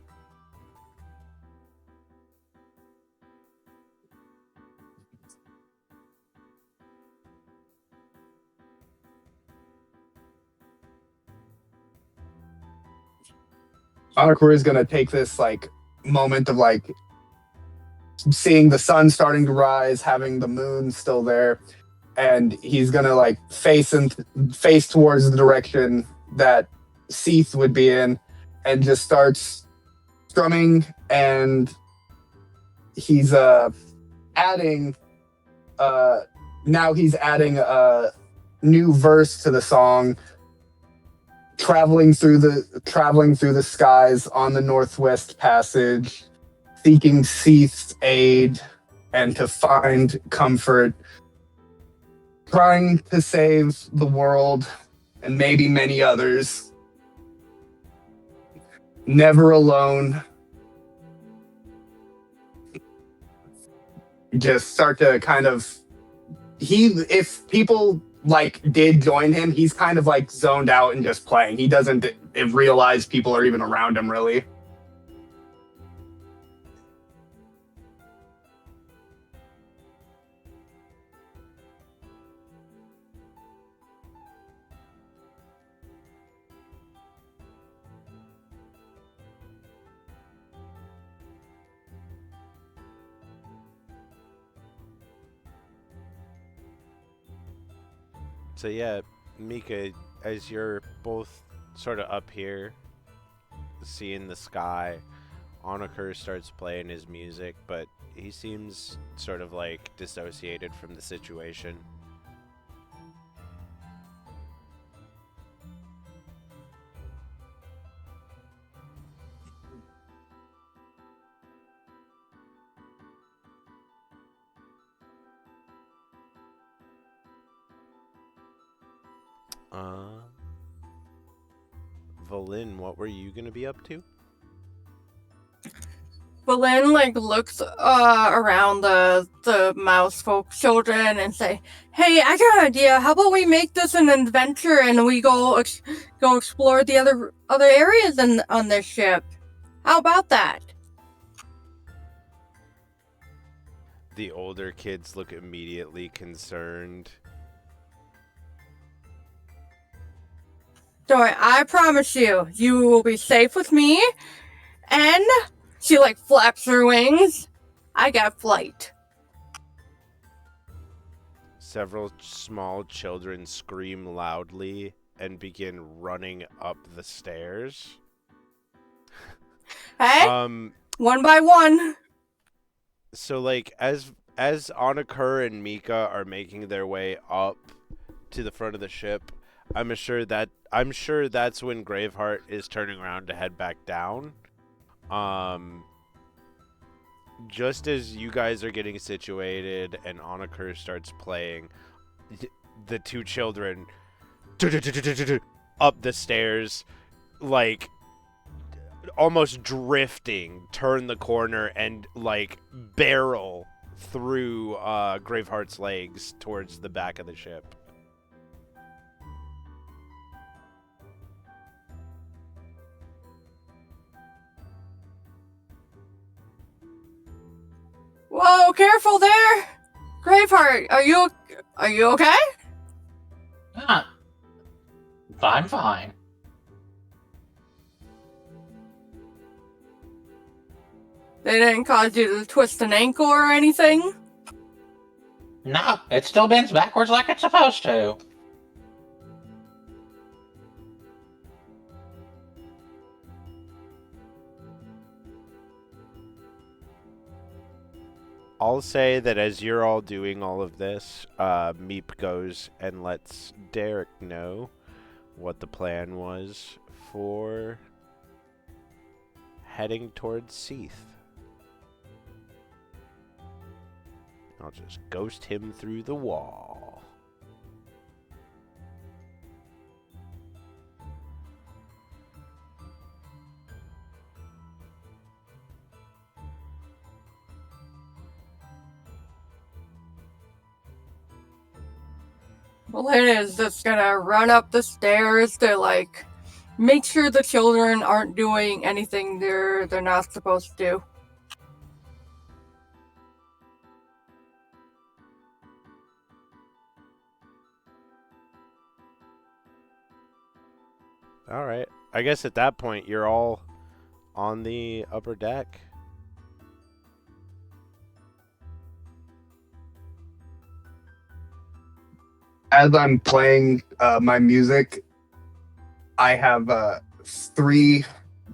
Speaker 4: Anakura is gonna take this like moment of like seeing the sun starting to rise, having the moon still there, and he's gonna like face towards the direction that Seath would be in, and just starts strumming, and he's adding now he's adding a new verse to the song, traveling through the skies on the Northwest Passage, seeking Seath's aid and to find comfort, trying to save the world and maybe many others. Never alone. Just start to kind of if people like did join him, he's kind of like zoned out and just playing. He doesn't realize people are even around him really.
Speaker 1: So yeah, Mika, as you're both sort of up here, seeing the sky, Onakur starts playing his music, but he seems sort of like dissociated from the situation. Valin, what were you gonna be up to?
Speaker 2: Belen like looks around the mouse folk children and say, "Hey, I got an idea. How about we make this an adventure and we go explore the other areas on this ship? How about that?"
Speaker 1: The older kids look immediately concerned.
Speaker 2: Don't worry, I promise you, you will be safe with me. And she like flaps her wings. I got flight.
Speaker 1: Several small children scream loudly and begin running up the stairs.
Speaker 2: Hey, one by one.
Speaker 1: So like as Onakur and Mika are making their way up to the front of the ship, I'm sure that's when Graveheart is turning around to head back down. Just as you guys are getting situated and Onakur starts playing, the two children up the stairs, like almost drifting, turn the corner and like barrel through Graveheart's legs towards the back of the ship.
Speaker 2: Whoa, careful there! Graveheart, are you okay?
Speaker 3: Ah, I'm fine.
Speaker 2: They didn't cause you to twist an ankle or anything?
Speaker 3: No, it still bends backwards like it's supposed to.
Speaker 1: I'll say that as you're all doing all of this, Meep goes and lets Derek know what the plan was for heading towards Seath. I'll just ghost him through the wall.
Speaker 2: Belen is just gonna run up the stairs to like make sure the children aren't doing anything they're not supposed to do.
Speaker 1: All right. I guess at that point you're all on the upper deck?
Speaker 4: As I'm playing my music, I have three.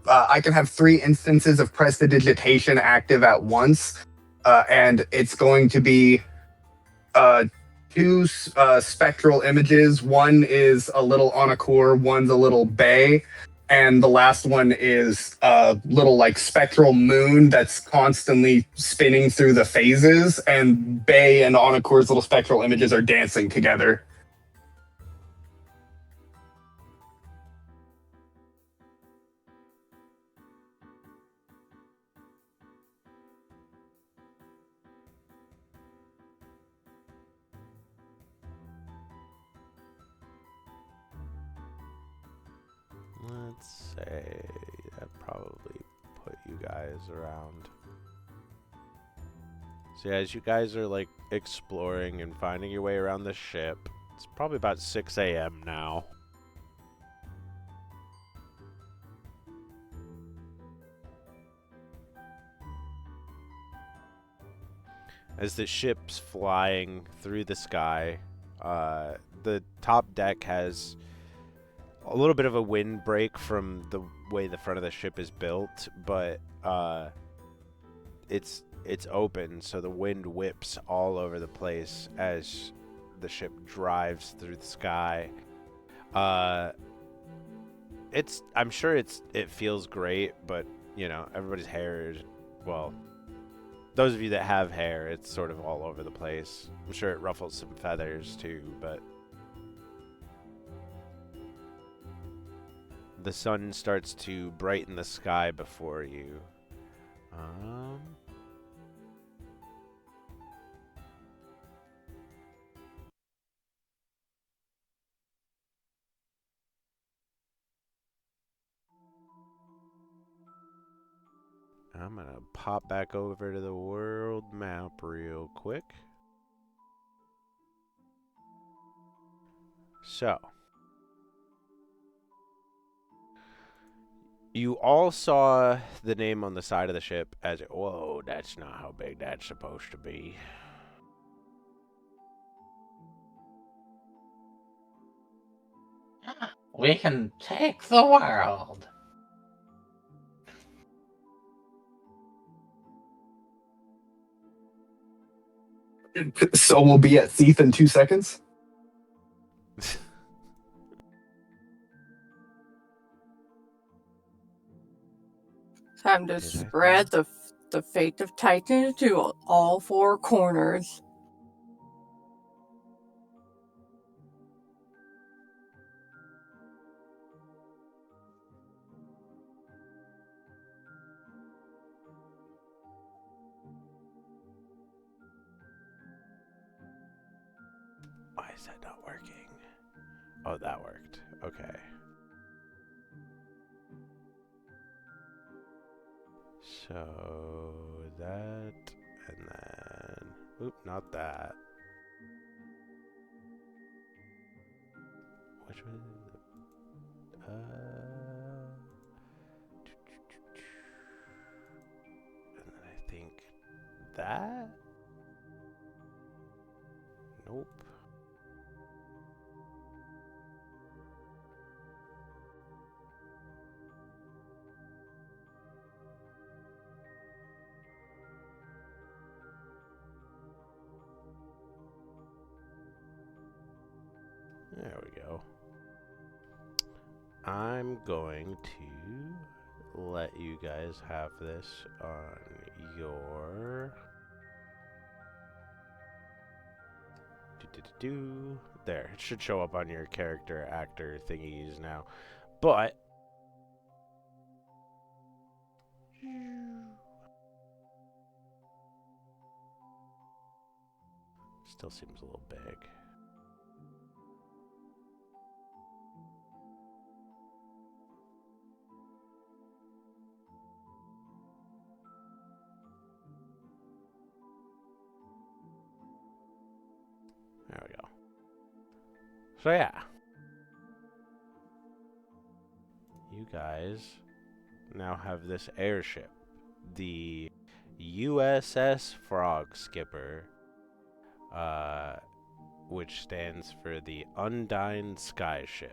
Speaker 4: I can have three instances of prestidigitation active at once, and it's going to be uh, two spectral images. One is a little Onakur, one's a little bay, and the last one is a little like spectral moon that's constantly spinning through the phases. And Bay and Onakur's little spectral images are dancing together.
Speaker 1: Let's say that probably put you guys around. So yeah, as you guys are like exploring and finding your way around the ship, it's probably about 6 a.m. now. As the ship's flying through the sky, the top deck has a little bit of a wind break from the way the front of the ship is built, but it's open, so the wind whips all over the place as the ship drives through the sky. I'm sure it feels great, but you know, everybody's hair is, well, those of you that have hair, it's sort of all over the place. I'm sure it ruffles some feathers too, but the sun starts to brighten the sky before you. I'm gonna pop back over to the world map real quick. So, you all saw the name on the side of the ship as it, whoa, that's not how big that's supposed to be.
Speaker 3: We can take the world.
Speaker 4: So we'll be at Thief in 2 seconds.
Speaker 2: Time to spread the fate of Titan to all four corners.
Speaker 1: Why is that not working? Oh, that worked. Okay. So that, and then, oop, not that. Which one? And then I think that. Nope. There we go. I'm going to let you guys have this on your... There, it should show up on your character actor thingies now. But... still seems a little big. There we go. So yeah. You guys now have this airship, the USS Frog Skipper, which stands for the Undyne Skyship.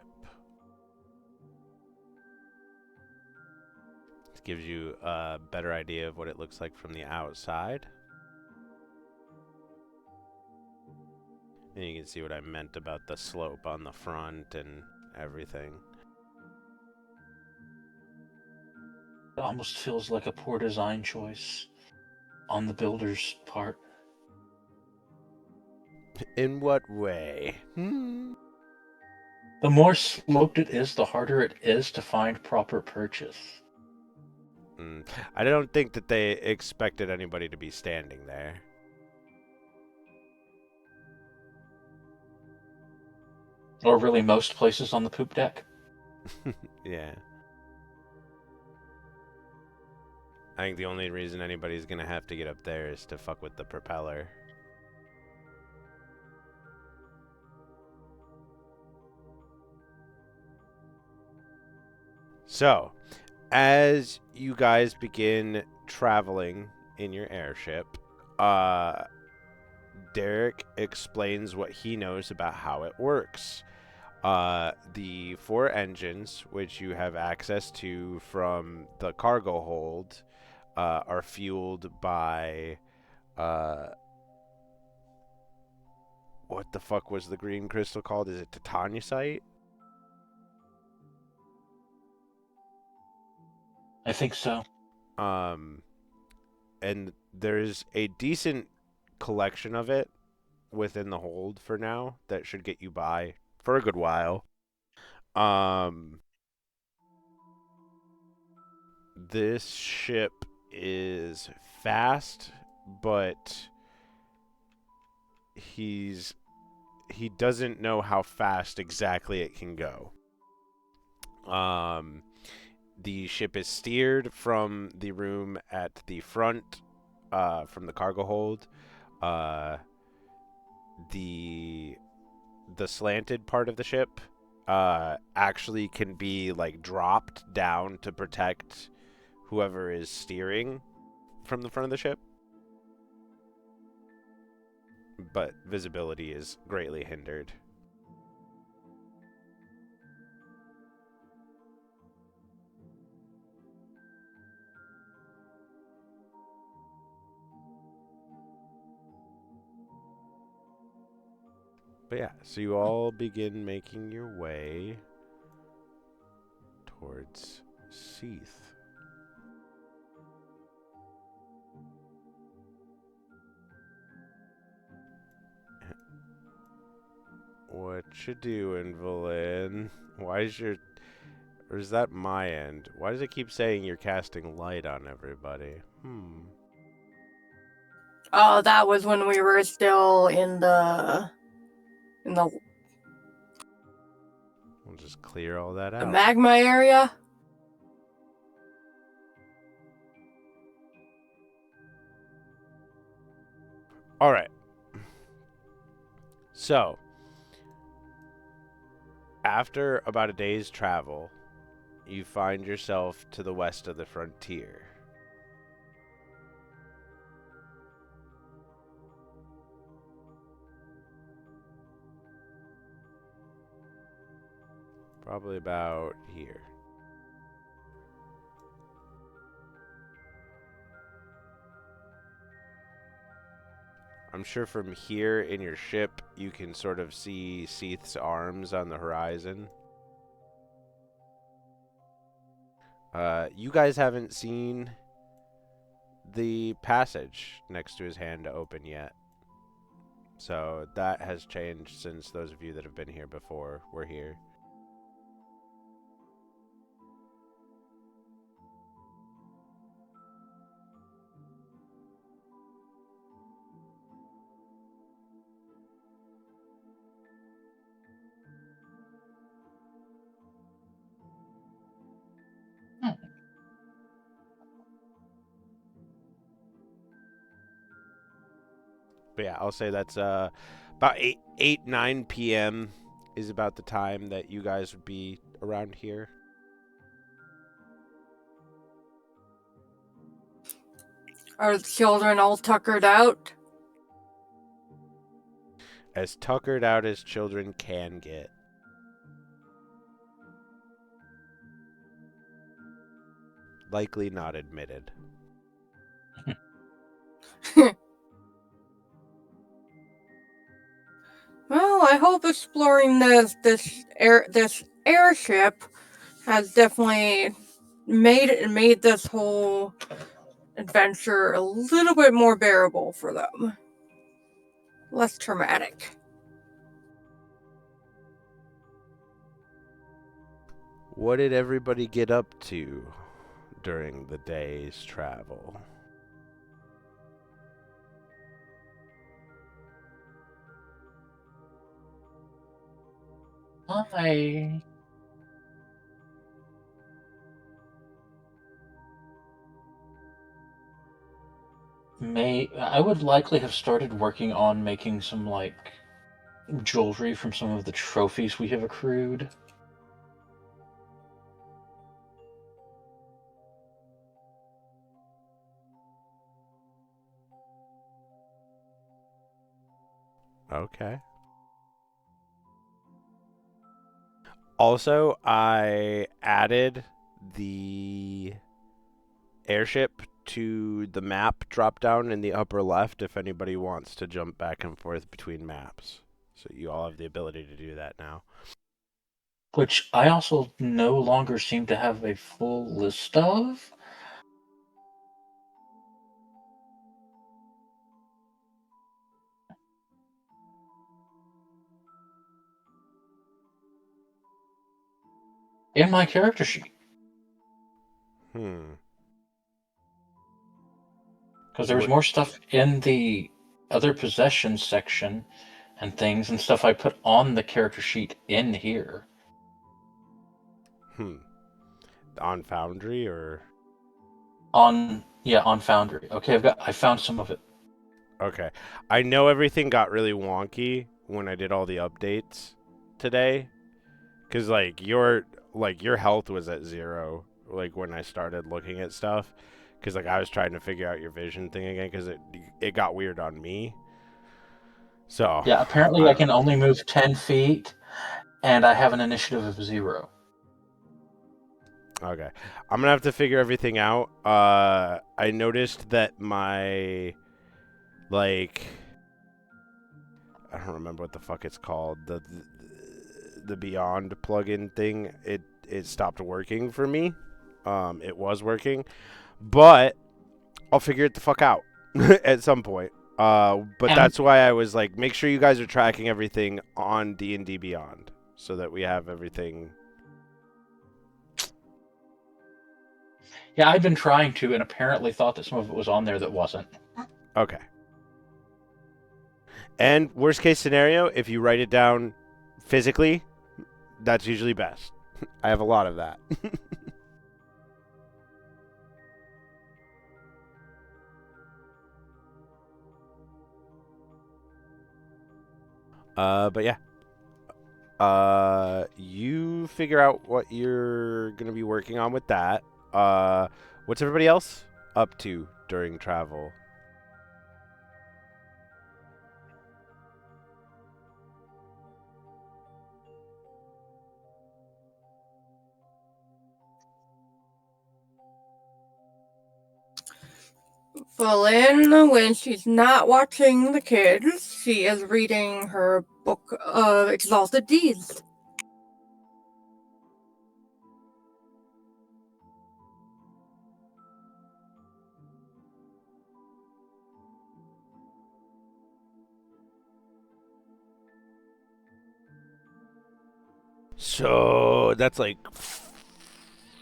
Speaker 1: This gives you a better idea of what it looks like from the outside. And you can see what I meant about the slope on the front and everything.
Speaker 3: It almost feels like a poor design choice on the builder's part.
Speaker 1: In what way?
Speaker 3: The more sloped it is, the harder it is to find proper purchase.
Speaker 1: I don't think that they expected anybody to be standing there.
Speaker 3: Or really most places on the poop deck.
Speaker 1: Yeah. I think the only reason anybody's gonna have to get up there is to fuck with the propeller. So, as you guys begin traveling in your airship, Derek explains what he knows about how it works. The 4 engines, which you have access to from the cargo hold, are fueled by, what the fuck was the green crystal called? Is it titaniumite?
Speaker 3: I think so.
Speaker 1: And there's a decent collection of it within the hold for now that should get you by for a good while. This ship is fast, but he doesn't know how fast exactly it can go. The ship is steered from the room at the front, from the cargo hold. The slanted part of the ship actually can be like dropped down to protect whoever is steering from the front of the ship, but visibility is greatly hindered. But yeah, so you all begin making your way towards Seath. What you doing, Valin? Why is your... Or is that my end? Why does it keep saying you're casting light on everybody?
Speaker 2: Oh, that was when we were still in the
Speaker 1: We'll just clear all that out.
Speaker 2: magma area.
Speaker 1: All right. So, after about a day's travel, you find yourself to the west of the frontier. Probably about here. I'm sure from here in your ship, you can sort of see Seath's arms on the horizon. You guys haven't seen the passage next to his hand to open yet. So that has changed since those of you that have been here before were here. But yeah, I'll say that's about 9 p.m. is about the time that you guys would be around here.
Speaker 2: Are the children all tuckered out?
Speaker 1: As tuckered out as children can get. Likely not admitted.
Speaker 2: Well, I hope exploring this airship has definitely made this whole adventure a little bit more bearable for them. Less traumatic.
Speaker 1: What did everybody get up to during the day's travel?
Speaker 3: I I would likely have started working on making some like jewelry from some of the trophies we have accrued.
Speaker 1: Okay. Also, I added the airship to the map drop down in the upper left if anybody wants to jump back and forth between maps. So you all have the ability to do that now.
Speaker 3: Which I also no longer seem to have a full list of. In my character sheet. Because there was more stuff in the other possessions section and things and stuff I put on the character sheet in here.
Speaker 1: On Foundry or?
Speaker 3: On Foundry. Okay, I found some of it.
Speaker 1: Okay. I know everything got really wonky when I did all the updates today. Cause your health was at 0, like when I started looking at stuff. Cause I was trying to figure out your vision thing again, cause it got weird on me. So
Speaker 3: yeah, apparently I can only move 10 feet, and I have an initiative of 0.
Speaker 1: Okay, I'm gonna have to figure everything out. I noticed that my I don't remember what the fuck it's called, the Beyond plugin thing. It stopped working for me. It was working, but I'll figure it the fuck out at some point. But that's why I was like, make sure you guys are tracking everything on D&D Beyond so that we have everything.
Speaker 3: Yeah, I've been trying to, and apparently thought that some of it was on there that wasn't.
Speaker 1: Okay. And worst case scenario, if you write it down physically, that's usually best. I have a lot of that. But yeah. You figure out what you're gonna be working on with that. What's everybody else up to during travel?
Speaker 2: Lynn, when she's not watching the kids, she is reading her book of Exalted Deeds.
Speaker 1: So that's like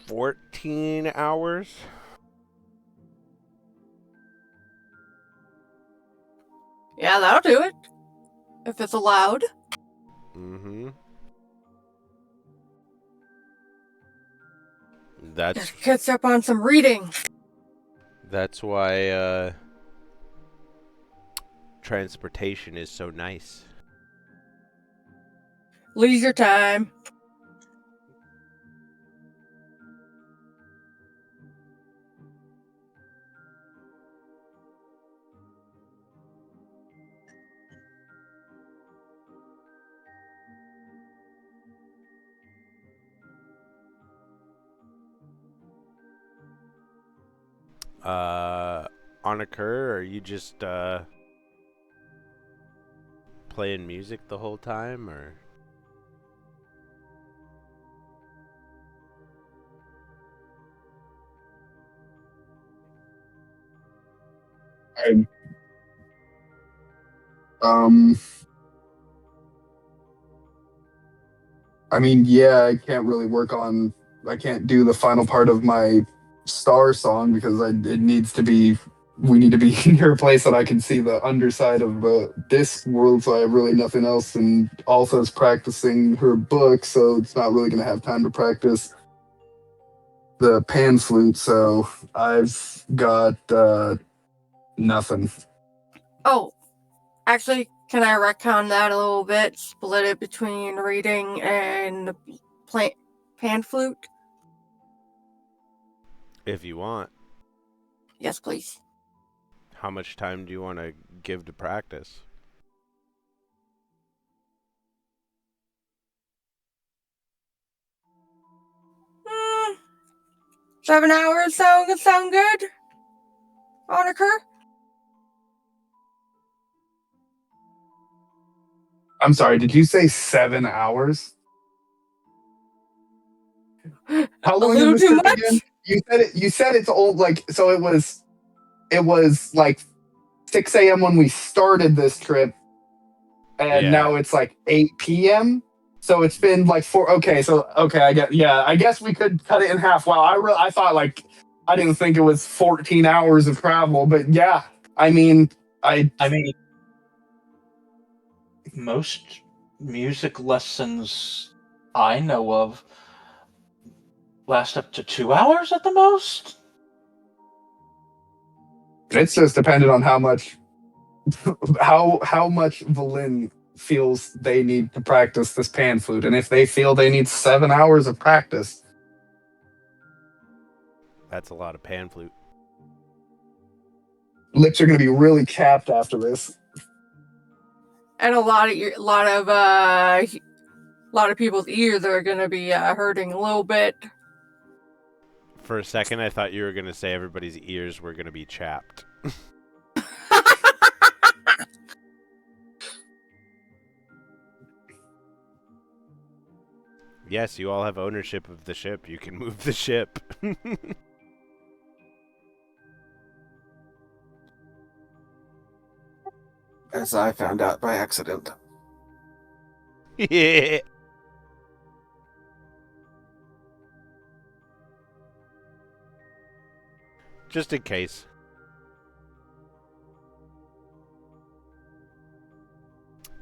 Speaker 1: 14 hours.
Speaker 2: Yeah, that'll do it. If it's allowed.
Speaker 1: Mm-hmm. That's
Speaker 2: Catch up on some reading.
Speaker 1: That's why transportation is so nice.
Speaker 2: Leisure time.
Speaker 1: On a cur, or are you just playing music the whole time, or?
Speaker 7: I, um, I mean, yeah, I can't do the final part of my star song because it needs to be, we need to be near a place that I can see the underside of this world, so I have really nothing else. And also, is practicing her book, so it's not really going to have time to practice the pan flute, so I've got nothing.
Speaker 2: Oh, actually, can I retcon that a little bit? Split it between reading and pan flute?
Speaker 1: If you want.
Speaker 2: Yes, please.
Speaker 1: How much time do you want to give to practice?
Speaker 2: Hmm, 7 hours sound good? On a cur?
Speaker 7: I'm sorry, did you say 7 hours? How
Speaker 2: A
Speaker 7: long is
Speaker 2: little
Speaker 7: this
Speaker 2: too
Speaker 7: trip again?
Speaker 2: much?
Speaker 7: You said it's old, like, so it was like 6 a.m. when we started this trip, and
Speaker 1: Yeah.
Speaker 7: now it's like 8 p.m. So it's been like four. Okay, so okay, I get. Yeah, I guess we could cut it in half. Wow, I thought, like, I didn't think it was 14 hours of travel, but yeah, I mean,
Speaker 3: I mean, most music lessons I know of last up to 2 hours at the most.
Speaker 7: it's just dependent on how much Valin feels they need to practice this pan flute, and if they feel they need 7 hours of practice,
Speaker 1: That's a lot of pan flute.
Speaker 7: lips are going to be really chapped after this.
Speaker 2: And a lot of people's ears are gonna be hurting a little bit.
Speaker 1: For a second, I thought you were going to say everybody's ears were going to be chapped. Yes, you all have ownership of the ship. You can move the ship.
Speaker 5: As I found out by accident.
Speaker 1: Yeah. Just in case.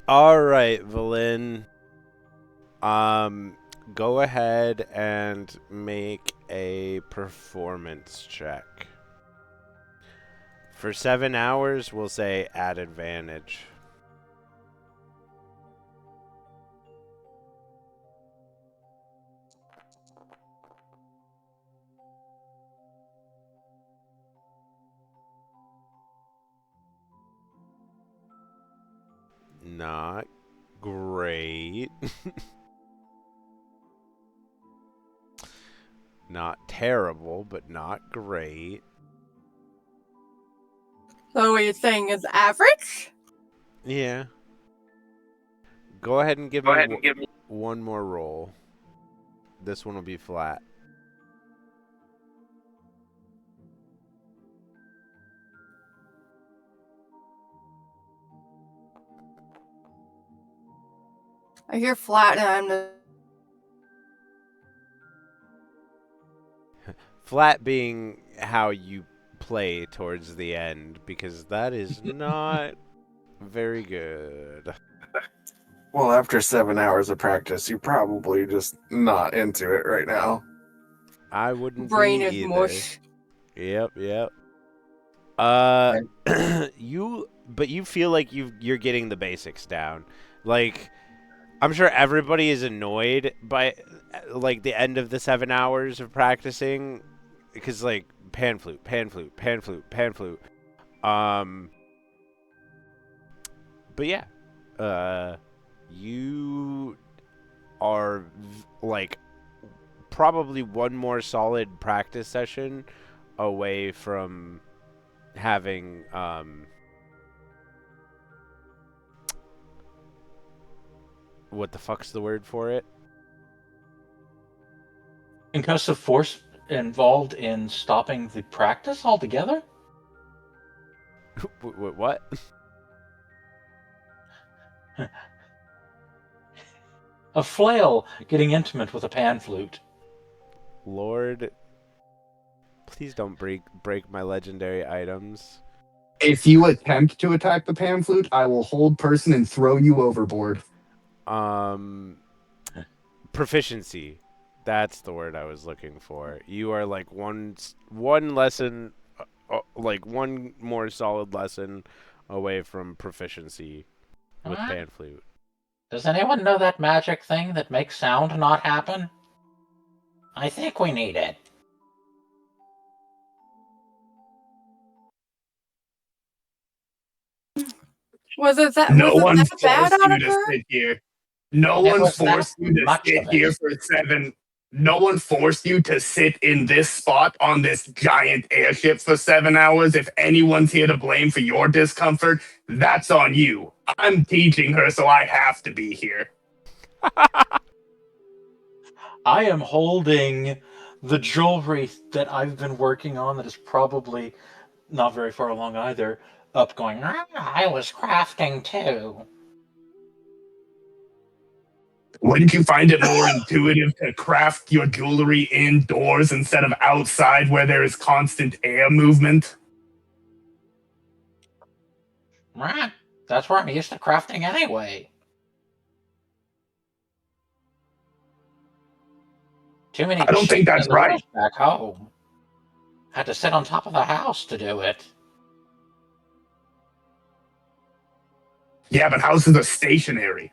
Speaker 1: All right, Valin. Go ahead and make a performance check. For 7 hours, we'll say at advantage. Not great. Not terrible, but not great.
Speaker 2: So what you're saying is average?
Speaker 1: Yeah. Go ahead and give me one more roll. This one will be flat.
Speaker 2: I hear flat and I'm the
Speaker 1: Flat being how you play towards the end, because that is not very good.
Speaker 5: Well, after 7 hours of practice, you're probably just not into it right now.
Speaker 1: I wouldn't
Speaker 2: brain
Speaker 1: be
Speaker 2: is
Speaker 1: either.
Speaker 2: mush.
Speaker 1: Yep. But you feel like you're getting the basics down. Like, I'm sure everybody is annoyed by like the end of the 7 hours of practicing, because like pan flute. But yeah, you are like probably one more solid practice session away from having what the fuck's the word for it?
Speaker 3: Concussive force involved in stopping the practice altogether?
Speaker 1: What?
Speaker 3: A flail getting intimate with a pan flute.
Speaker 1: Lord, please don't break my legendary items.
Speaker 7: If you attempt to attack the pan flute, I will hold person and throw you overboard.
Speaker 1: Proficiency. That's the word I was looking for. You are like one lesson, like one more solid lesson away from proficiency with
Speaker 3: What?
Speaker 1: pan flute.
Speaker 3: Does anyone know that magic thing that makes sound not happen? I think we need it.
Speaker 2: Was it that
Speaker 4: No one
Speaker 2: that bad
Speaker 4: forced
Speaker 2: out
Speaker 4: you
Speaker 2: of
Speaker 4: to
Speaker 2: her?
Speaker 4: sit here. No
Speaker 3: It
Speaker 4: one
Speaker 3: was that
Speaker 4: forced you to
Speaker 3: much
Speaker 4: sit
Speaker 3: of
Speaker 4: here
Speaker 3: it.
Speaker 4: for 7. No one forced you to sit in this spot on this giant airship for 7 hours. If anyone's here to blame for your discomfort, that's on you. I'm teaching her, so I have to be here.
Speaker 3: I am holding the jewelry that I've been working on that is probably not very far along either, up going, I was crafting too.
Speaker 4: Wouldn't you find it more intuitive to craft your jewelry indoors instead of outside where there is constant air movement?
Speaker 3: That's where I'm used to crafting anyway. Too many
Speaker 4: I don't think
Speaker 3: chickens
Speaker 4: that's
Speaker 3: in the
Speaker 4: right.
Speaker 3: roost back home. Had to sit on top of the house to do it.
Speaker 4: Yeah, but houses are stationary.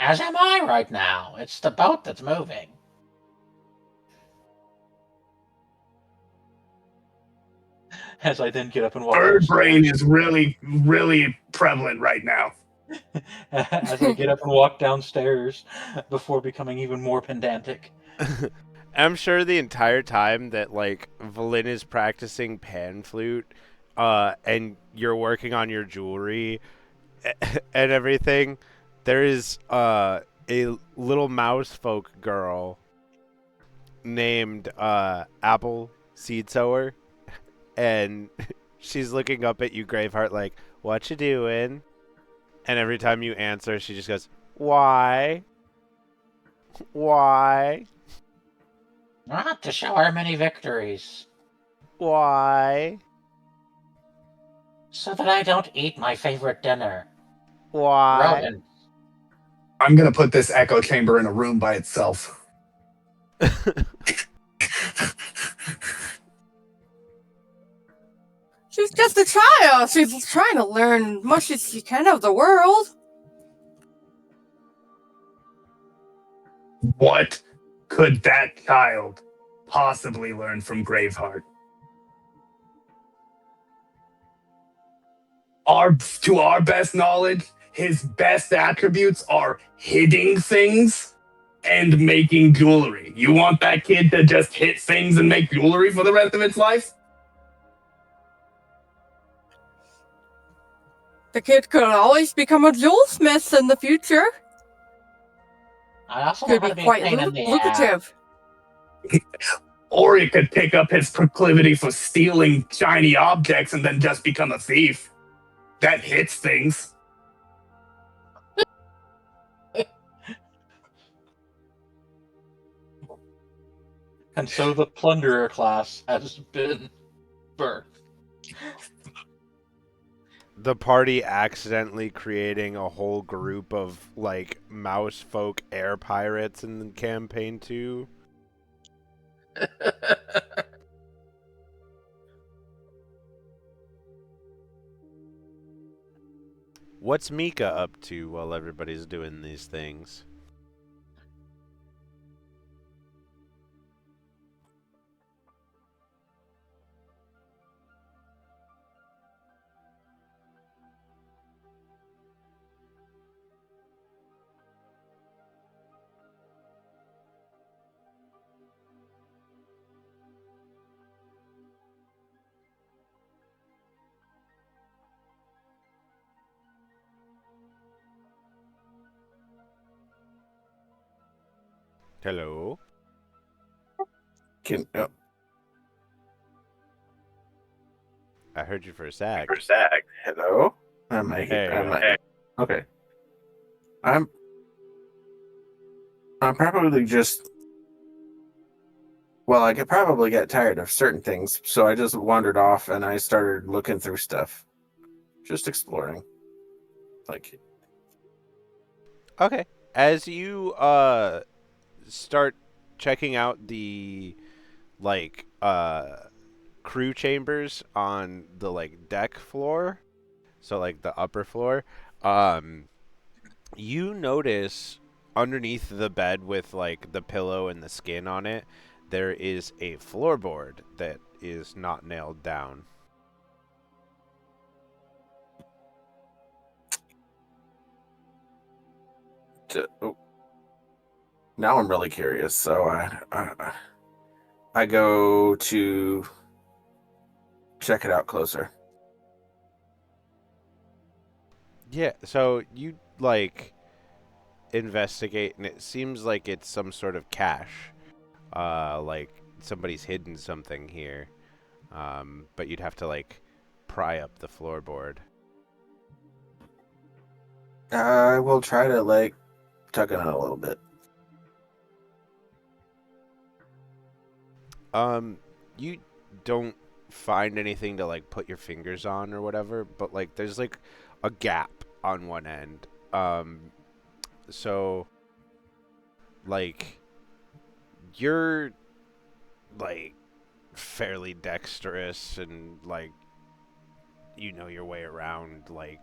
Speaker 3: As am I right now. It's the boat that's moving. As I then get up and walk
Speaker 4: Bird brain
Speaker 3: downstairs.
Speaker 4: is really, really prevalent right now.
Speaker 3: As I get up and walk downstairs before becoming even more pedantic.
Speaker 1: I'm sure the entire time that like Valin is practicing pan flute, and you're working on your jewelry and everything, there is a little mouse folk girl named Apple Seed Sower, and she's looking up at you, Graveheart, like, "What you doing?" And every time you answer, she just goes, "Why? Why?
Speaker 3: Not to show our many victories.
Speaker 1: Why?
Speaker 3: So that I don't eat my favorite dinner.
Speaker 1: Why?"
Speaker 3: Rodent.
Speaker 7: I'm gonna put this echo chamber in a room by itself.
Speaker 2: She's just a child. She's trying to learn much as she can of the world.
Speaker 4: What could that child possibly learn from Graveheart? To our best knowledge, his best attributes are hitting things and making jewelry. You want that kid to just hit things and make jewelry for the rest of its life?
Speaker 2: The kid could always become a jewelsmith in the future.
Speaker 3: I also know
Speaker 2: Could
Speaker 3: how
Speaker 2: be
Speaker 3: to be a
Speaker 2: quite
Speaker 3: pain in the ass.
Speaker 2: lucrative.
Speaker 4: Or he could pick up his proclivity for stealing shiny objects and then just become a thief. That hits things.
Speaker 3: And so the plunderer class has been birthed.
Speaker 1: The party accidentally creating a whole group of like mouse folk air pirates in campaign 2. What's Mika up to while everybody's doing these things? Hello.
Speaker 5: Can
Speaker 1: I heard you for a sec.
Speaker 5: hello? Am I here?
Speaker 1: There you
Speaker 5: Am
Speaker 1: go.
Speaker 5: I? Okay. I'm probably just. Well, I could probably get tired of certain things, so I just wandered off and I started looking through stuff, just exploring. Like,
Speaker 1: Okay. As you start checking out the like crew chambers on the like deck floor, so like the upper floor, um you notice underneath the bed with like the pillow and the skin on it, there is a floorboard that is not nailed down.
Speaker 5: oh, now I'm really curious, so I go to check it out closer.
Speaker 1: Yeah, so you like investigate and it seems like it's some sort of cache. Like somebody's hidden something here. But you'd have to like pry up the floorboard.
Speaker 5: I will try to like tuck it in a little bit.
Speaker 1: You don't find anything to like put your fingers on or whatever, but like there's like a gap on one end. So like you're like fairly dexterous and like you know your way around like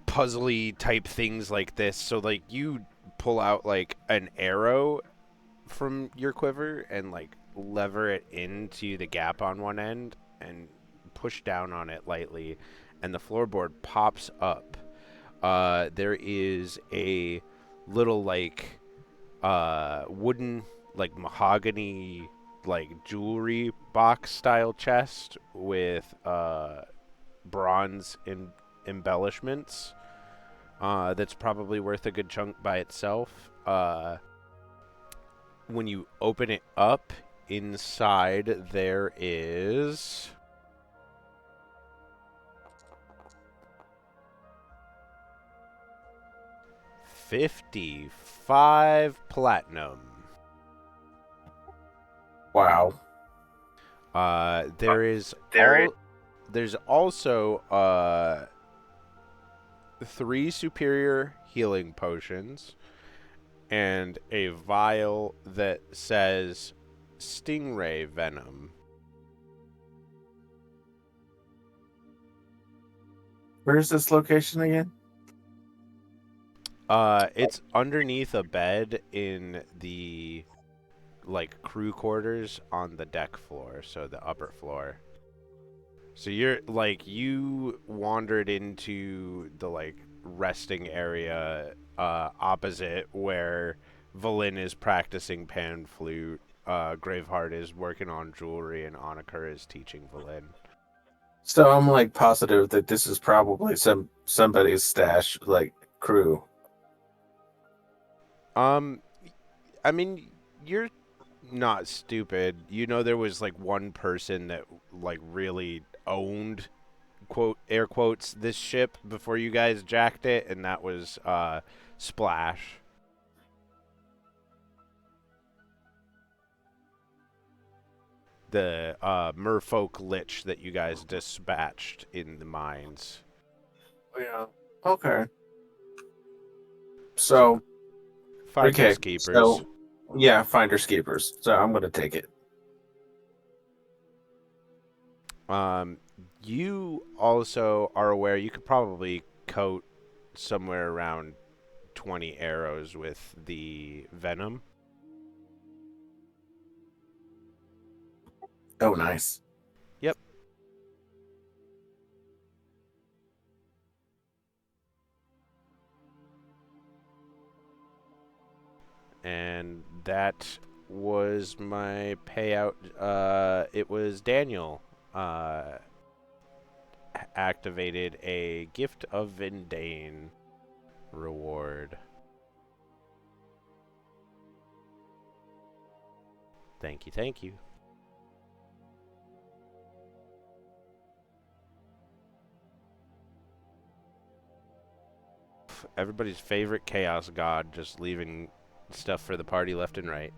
Speaker 1: puzzly type things like this. So like you pull out like an arrow from your quiver and like lever it into the gap on one end and push down on it lightly and the floorboard pops up. There is a little like wooden like mahogany like jewelry box style chest with bronze embellishments. That's probably worth a good chunk by itself. When you open it up, inside there is 55 platinum.
Speaker 5: Wow.
Speaker 1: There's also 3 superior healing potions and a vial that says stingray venom.
Speaker 5: Where's this location again?
Speaker 1: It's underneath a bed in the like crew quarters on the deck floor, so the upper floor. So you're like you wandered into the like resting area opposite where Valin is practicing pan flute, Graveheart is working on jewelry, and Annika is teaching Valin.
Speaker 5: So I'm like positive that this is probably somebody's stash, like crew.
Speaker 1: I mean, you're not stupid. You know there was like one person that like really owned quote air quotes this ship before you guys jacked it, and that was Splash. The merfolk lich that you guys dispatched in the mines.
Speaker 5: Yeah. Okay. So
Speaker 1: Finders
Speaker 5: okay.
Speaker 1: keepers.
Speaker 5: So yeah, finders keepers. So I'm gonna take it.
Speaker 1: You also are aware you could probably coat somewhere around 20 arrows with the venom.
Speaker 5: Oh, nice.
Speaker 1: Yep. And that was my payout. It was Daniel activated a Gift of Vindane reward. Thank you, thank you. Everybody's favorite chaos god just leaving stuff for the party left and right.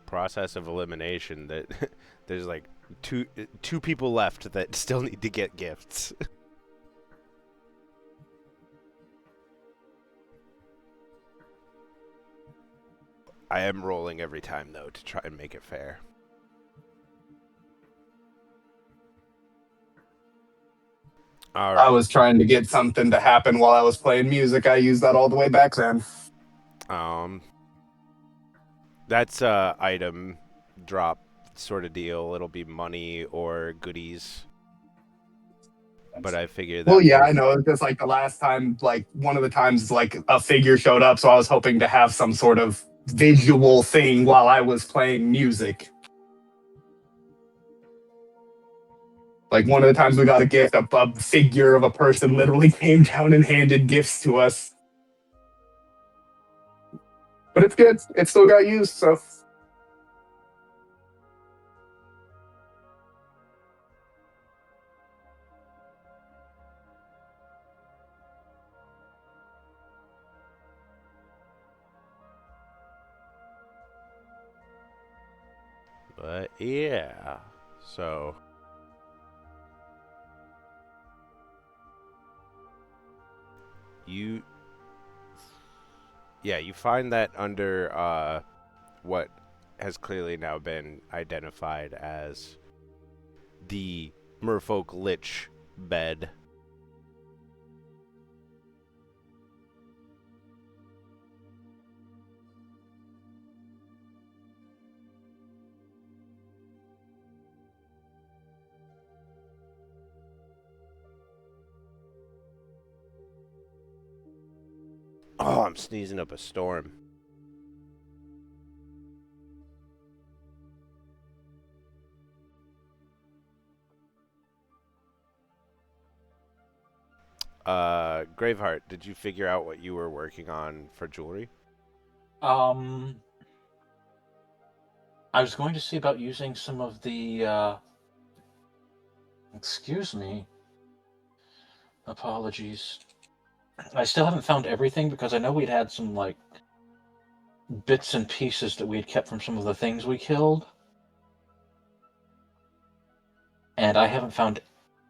Speaker 1: Process of elimination that there's like two people left that still need to get gifts. I am rolling every time though to try and make it fair. All right.
Speaker 7: I was trying to get something to happen while I was playing music. I used that all the way back then.
Speaker 1: That's a item drop sort of deal. It'll be money or goodies. But I figured that.
Speaker 7: Well, yeah, I know. It's just like the last time, like one of the times, like a figure showed up, so I was hoping to have some sort of visual thing while I was playing music. Like one of the times we got a gift, a figure of a person literally came down and handed gifts to us. But it's good. It still got used, so.
Speaker 1: But yeah, so you find that under what has clearly now been identified as the Merfolk Lich bed. Oh, I'm sneezing up a storm. Graveheart, did you figure out what you were working on for jewelry?
Speaker 3: I was going to see about using some of the, excuse me. Apologies. I still haven't found everything because I know we'd had some, like, bits and pieces that we had kept from some of the things we killed. And I haven't found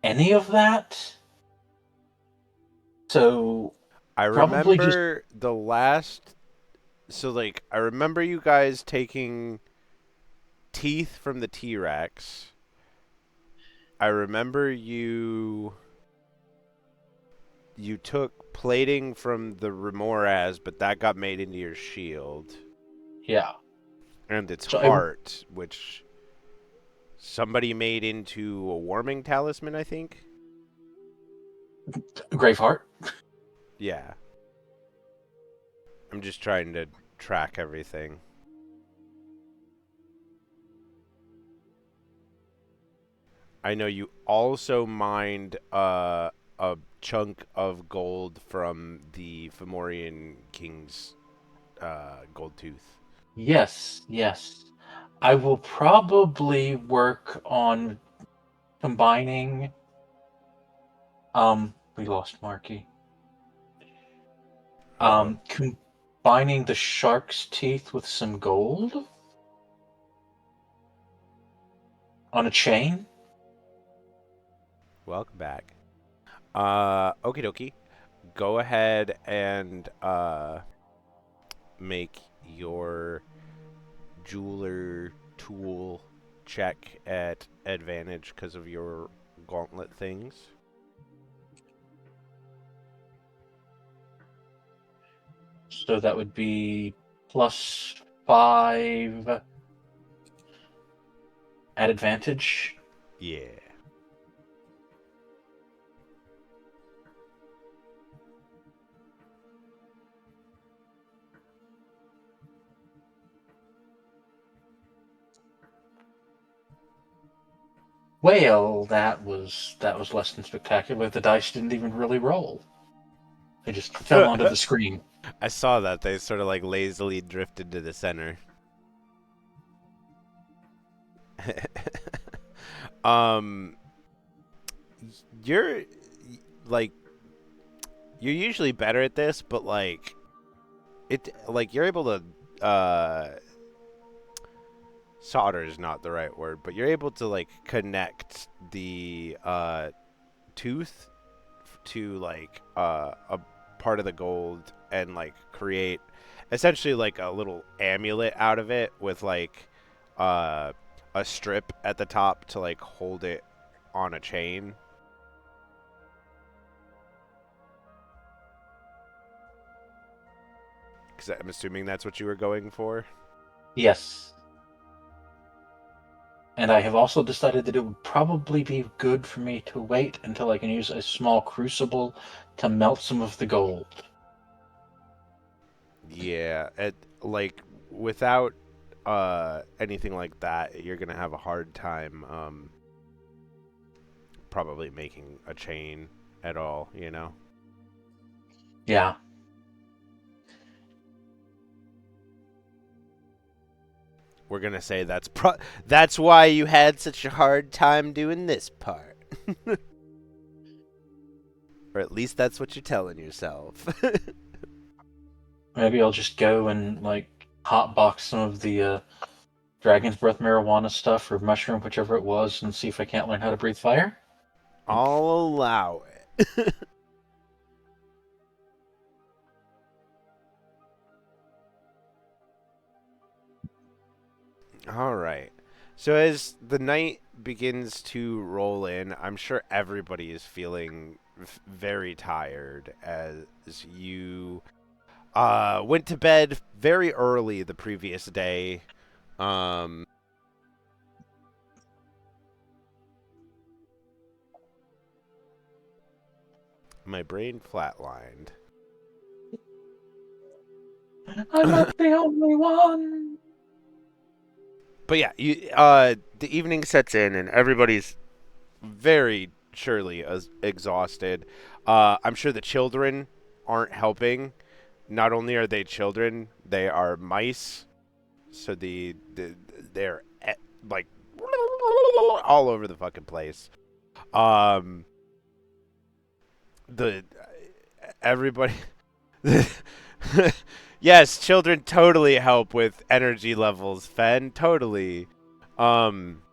Speaker 3: any of that. So,
Speaker 1: I
Speaker 3: probably
Speaker 1: remember the last. So, like, I remember you guys taking teeth from the T-Rex. I remember you took plating from the Remoraz, but that got made into your shield.
Speaker 3: yeah.
Speaker 1: And its
Speaker 3: So
Speaker 1: heart, which somebody made into a warming talisman, I think.
Speaker 3: Graveheart.
Speaker 1: Yeah. I'm just trying to track everything. I know you also mined a chunk of gold from the Fomorian King's gold tooth.
Speaker 3: Yes, yes. I will probably work on combining. We lost Marky. Combining the shark's teeth with some gold on a chain.
Speaker 1: Welcome back. Okie dokie. Go ahead and make your jeweler tool check at advantage because of your gauntlet things.
Speaker 3: So that would be +5 at advantage.
Speaker 1: Yeah.
Speaker 3: Well, that was less than spectacular. The dice didn't even really roll. They just fell onto the screen.
Speaker 1: I saw that. They sort of like lazily drifted to the center. um, you're like you're usually better at this, but like you're able to solder is not the right word, but you're able to like connect the tooth to like a part of the gold and like create essentially like a little amulet out of it with like uh a strip at the top to like hold it on a chain. Because I'm assuming that's what you were going for.
Speaker 3: Yes. And I have also decided that it would probably be good for me to wait until I can use a small crucible to melt some of the gold.
Speaker 1: Yeah, like without anything like that, you're gonna have a hard time probably making a chain at all, you know?
Speaker 3: Yeah.
Speaker 1: We're gonna say that's why you had such a hard time doing this part. Or at least that's what you're telling yourself.
Speaker 3: Maybe I'll just go and, like, hotbox some of the dragon's breath marijuana stuff or mushroom, whichever it was, and see if I can't learn how to breathe fire.
Speaker 1: I'll allow it. All right. So as the night begins to roll in, I'm sure everybody is feeling very tired as you went to bed very early the previous day. Um, my brain flatlined.
Speaker 3: I'm not the only one!
Speaker 1: But yeah, the evening sets in and everybody's very surely exhausted. I'm sure the children aren't helping. Not only are they children, they are mice. So they're like all over the fucking place. Um, the everybody. Yes, children totally help with energy levels. Fen, totally. Um,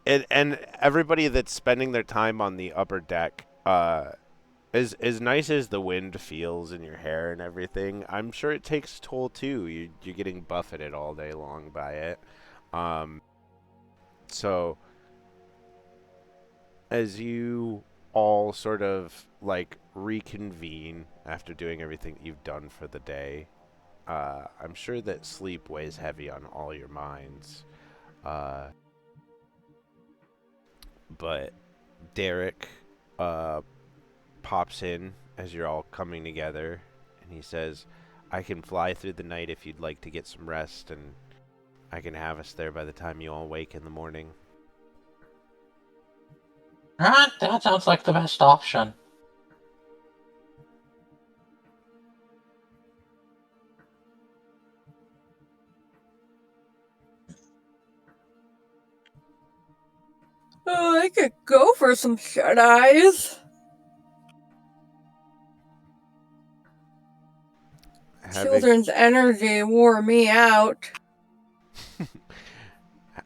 Speaker 1: and everybody that's spending their time on the upper deck, as nice as the wind feels in your hair and everything, I'm sure it takes toll too. You're getting buffeted all day long by it. Um, so as you all sort of like reconvene after doing everything you've done for the day, I'm sure that sleep weighs heavy on all your minds. Uh, but Derek pops in as you're all coming together, and he says, I can fly through the night if you'd like to get some rest, and I can have us there by the time you all wake in the morning.
Speaker 3: That sounds like the best option.
Speaker 2: I could go for some shut eyes. Children's energy wore me out.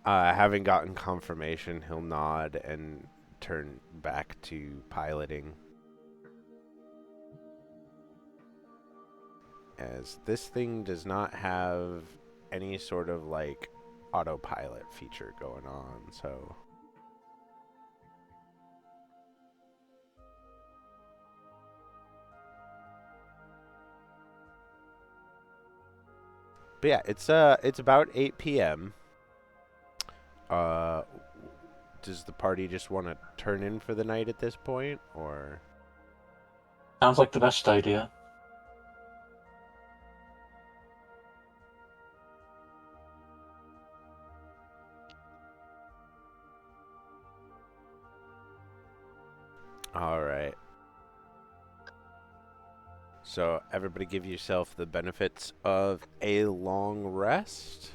Speaker 1: Having gotten confirmation, he'll nod and turn back to piloting. As this thing does not have any sort of like autopilot feature going on, so but yeah, it's about 8 p.m. Uh does the party just want to turn in for the night at this point, or
Speaker 3: Sounds like the best idea.
Speaker 1: All right. So everybody give yourself the benefits of a long rest.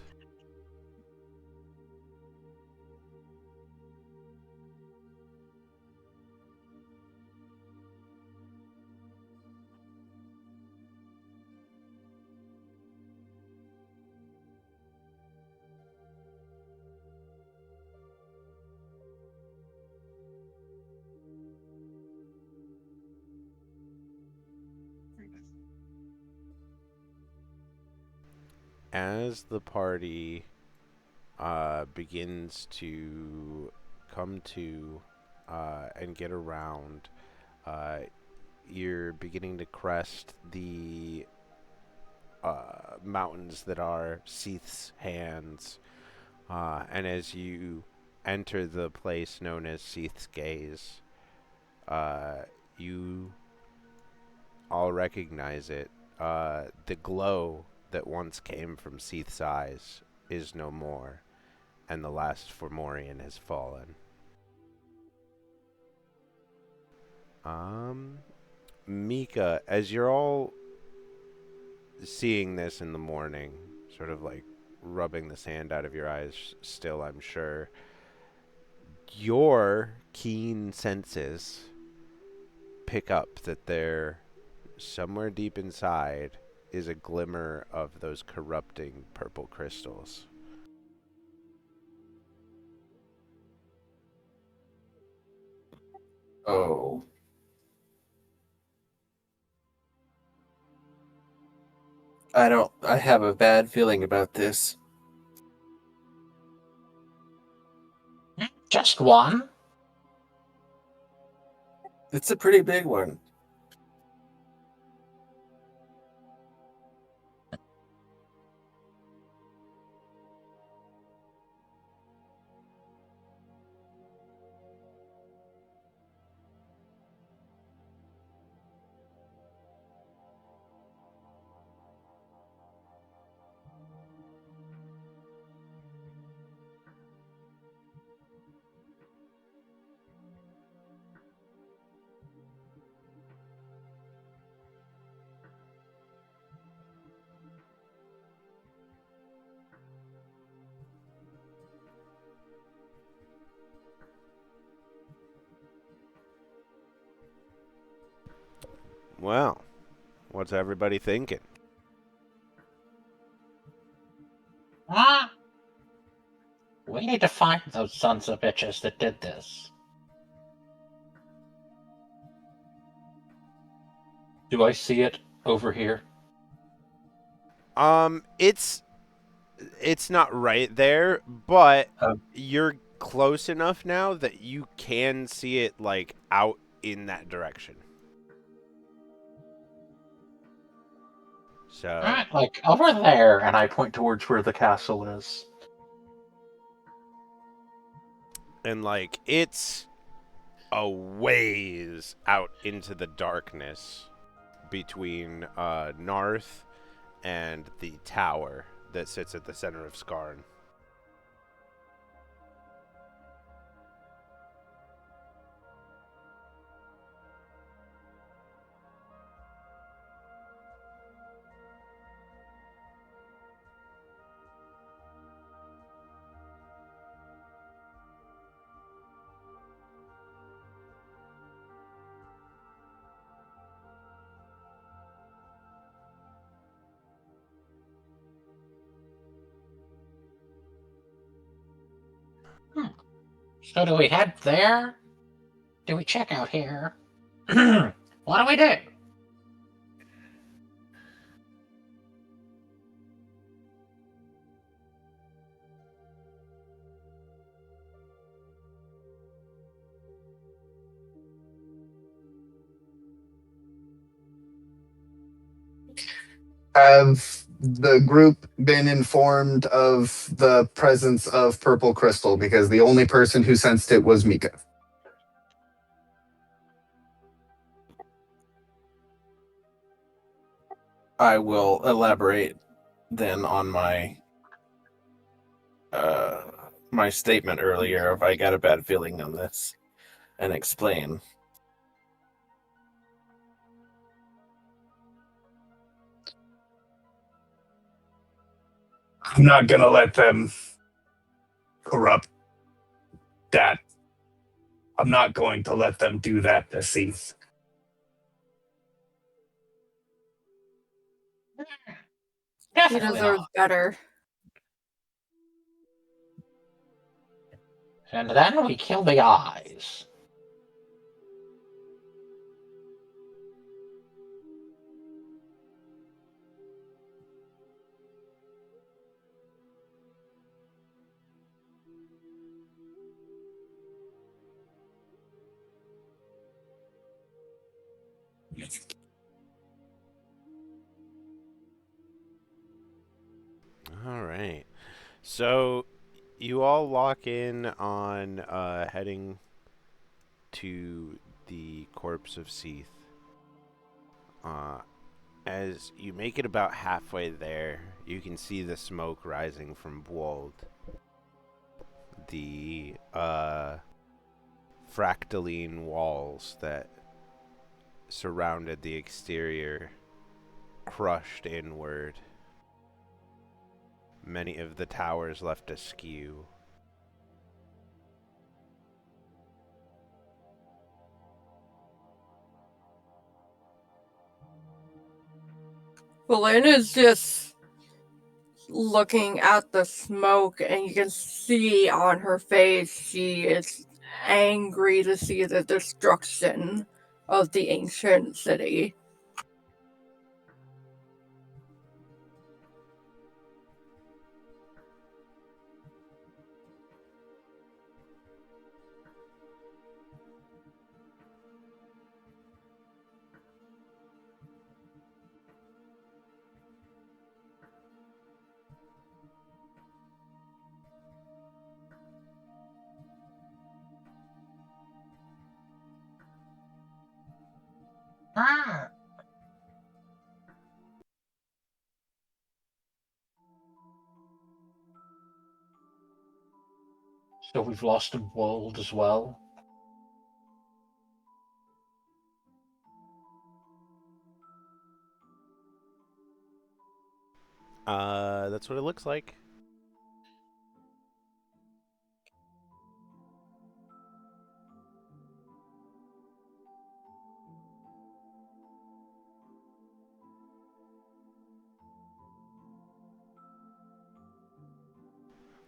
Speaker 1: As the party begins to come to and get around, uh, you're beginning to crest the mountains that are Seath's Hands. And as you enter the place known as Seath's Gaze, you all recognize it. The glow that once came from Seath's eyes is no more, and the last Fomorian has fallen. Mika, as you're all seeing this in the morning, sort of like rubbing the sand out of your eyes still, I'm sure, your keen senses pick up that there, somewhere deep inside, is a glimmer of those corrupting purple crystals.
Speaker 5: Oh. I have a bad feeling about this.
Speaker 3: Just one?
Speaker 5: It's a pretty big one.
Speaker 1: Well, what's everybody thinking?
Speaker 3: Ah! We need to find those sons of bitches that did this. Do I see it over here?
Speaker 1: It's not right there, but
Speaker 3: Oh.
Speaker 1: you're close enough now that you can see it like out in that direction. So,
Speaker 3: Alright, like over there, and I point towards where the castle is.
Speaker 1: and like it's a ways out into the darkness between Narth and the tower that sits at the center of Skarn.
Speaker 3: So do we head there? Do we check out here? What do we do?
Speaker 7: Have the group been informed of the presence of purple crystal? Because the only person who sensed it was Mika.
Speaker 5: I will elaborate then on my statement earlier of I got a bad feeling on this and explain.
Speaker 4: I'm not gonna let them corrupt that. I'm not going to let them do that to Seath.
Speaker 2: He
Speaker 3: Definitely
Speaker 2: deserves
Speaker 3: not.
Speaker 2: better.
Speaker 3: And then we kill the eyes.
Speaker 1: All right. So you all lock in on heading to the corpse of Seath. Uh, as you make it about halfway there, you can see the smoke rising from Wold. The fractaline walls that surrounded the exterior crushed inward. Many of the towers left askew.
Speaker 2: Lynn is just looking at the smoke, and you can see on her face she is angry to see the destruction of the ancient city.
Speaker 3: Ah. So we've lost a world as well.
Speaker 1: That's what it looks like.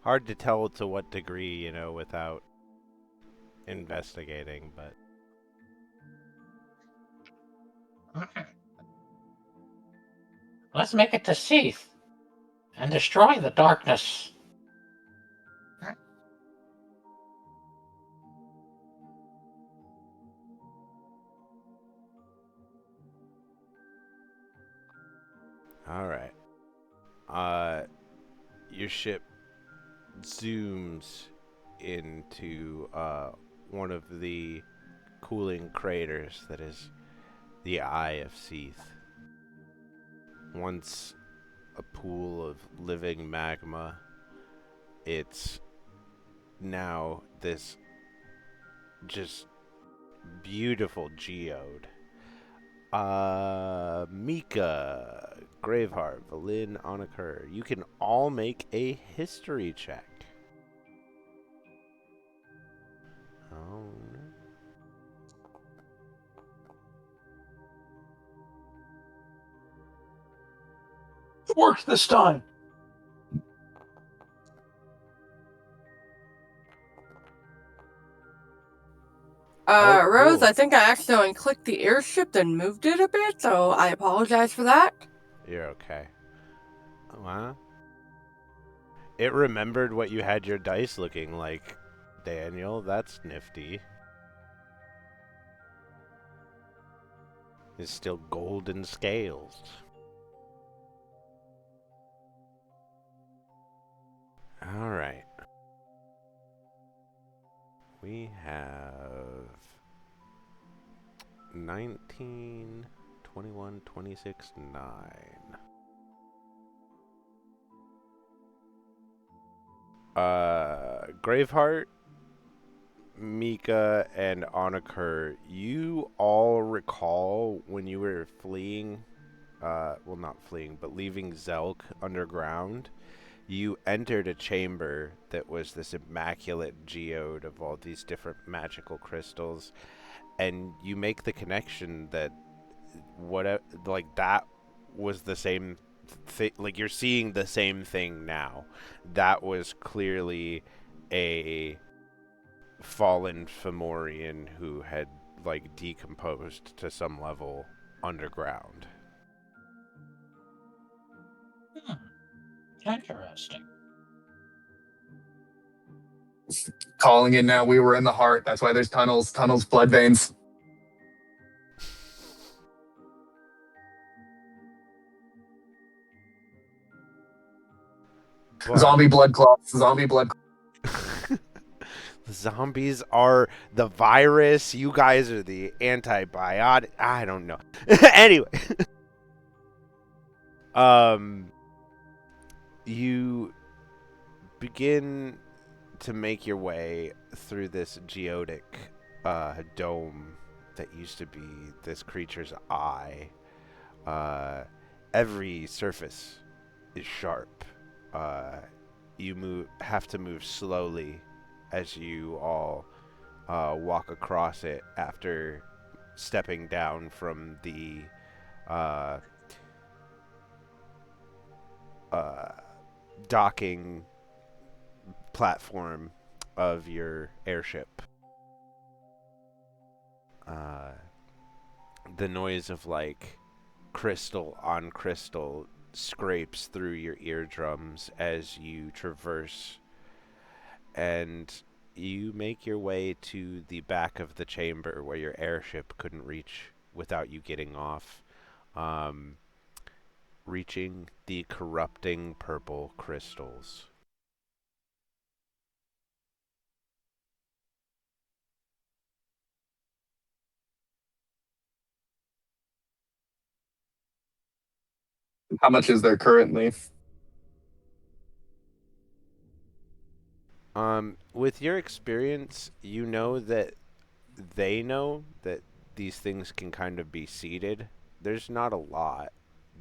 Speaker 1: Hard to tell to what degree, without investigating, but
Speaker 3: Let's make it to Seath and destroy the darkness.
Speaker 1: all right. Your ship zooms into one of the cooling craters that is the Eye of Seath. Once a pool of living magma, it's now this just beautiful geode. Mika, Graveheart, Valin, Onakur, you can all make a history check. Oh.
Speaker 3: It worked this time.
Speaker 1: Oh,
Speaker 2: Rose,
Speaker 1: cool.
Speaker 2: I think I accidentally clicked the airship and moved it a bit, so I apologize for that.
Speaker 1: You're okay. Huh? It remembered what you had your dice looking like, Daniel. That's nifty. It's still golden scales. All right. We have 19, 21, 26, 9. Graveheart, Mika, and Onakur, you all recall when you were fleeing, well, not fleeing, but leaving Zelk underground, You entered a chamber that was this immaculate geode of all these different magical crystals, and you make the connection that what like that was the same thing. Like you're seeing the same thing now. That was clearly a fallen Fomorian who had like decomposed to some level underground.
Speaker 3: Hmm. Interesting.
Speaker 7: Calling it now. We were in the heart. That's why there's tunnels, blood veins.
Speaker 1: But
Speaker 7: Zombie blood clots. Zombie blood.
Speaker 1: the zombies are the virus. You guys are the antibiotic. I don't know. Anyway, you begin to make your way through this geotic dome that used to be this creature's eye. Every surface is sharp. You have to move slowly as you all walk across it after stepping down from the uh, docking platform of your airship. Uh, the noise of like crystal on crystal scrapes through your eardrums as you traverse, and you make your way to the back of the chamber where your airship couldn't reach without you getting off, um, reaching the corrupting purple crystals.
Speaker 7: How much is there currently?
Speaker 1: With your experience, you know that they know that these things can kind of be seeded. There's not a lot.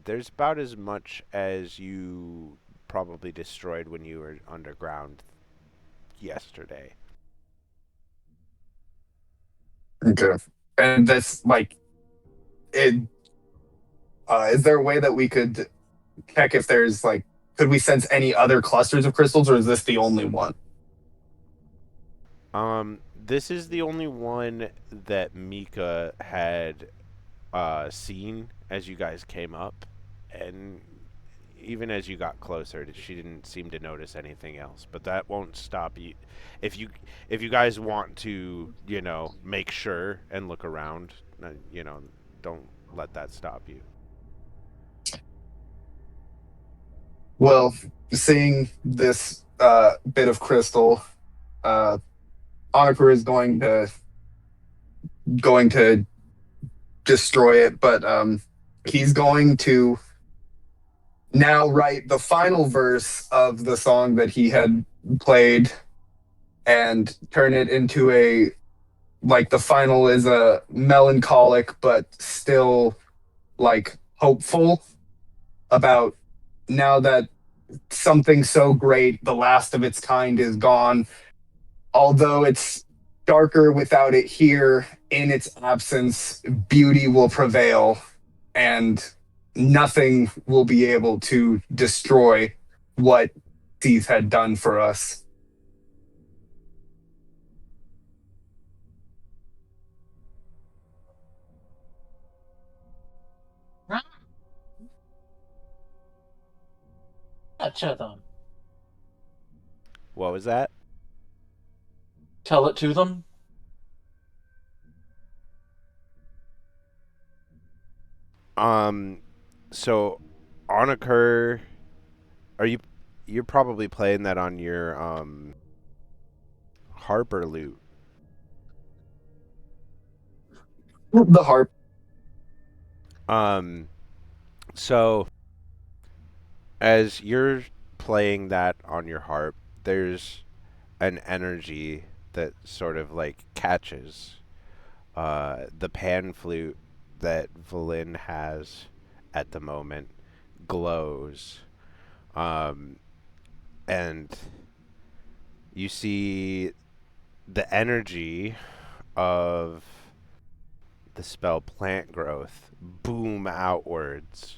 Speaker 1: There's about as much as you probably destroyed when you were underground yesterday.
Speaker 7: Okay. And this, like, it. Is there a way that we could check if there's like, could we sense any other clusters of crystals, or is this the only one?
Speaker 1: This is the only one that Mika had seen as you guys came up, and even as you got closer, she didn't seem to notice anything else. But that won't stop you. If you if you guys want to, make sure and look around, don't let that stop you.
Speaker 7: Well, seeing this bit of crystal, uh, Anakur is going to destroy it, but he's going to now write the final verse of the song that he had played and turn it into a, like, the final is a melancholic but still like hopeful about now that something so great, the last of its kind, is gone. Although it's darker without it here, in its absence, beauty will prevail, and nothing will be able to destroy what Seas had done for us.
Speaker 3: Right. To them.
Speaker 1: What was that?
Speaker 3: Tell it to them.
Speaker 1: So on occur, you're probably playing that on your Harper lute.
Speaker 7: The harp.
Speaker 1: Um, so as you're playing that on your harp, there's an energy that sort of like catches the pan flute that Valin has at the moment glows. Um, and you see the energy of the spell plant growth boom outwards.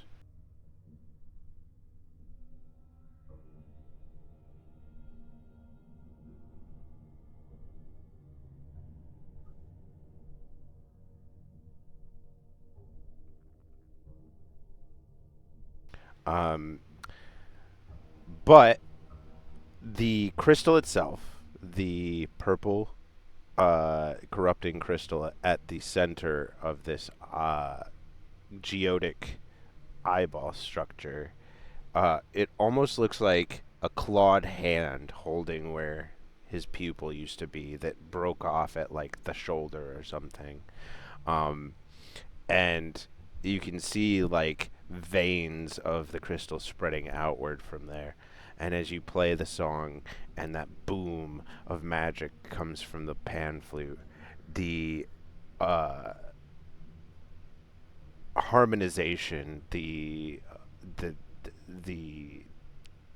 Speaker 1: Um, but the crystal itself, the purple corrupting crystal at the center of this geotic eyeball structure, it almost looks like a clawed hand holding where his pupil used to be that broke off at like the shoulder or something. Um, and you can see like veins of the crystal spreading outward from there. And as you play the song and that boom of magic comes from the pan flute, the uh, harmonization, the the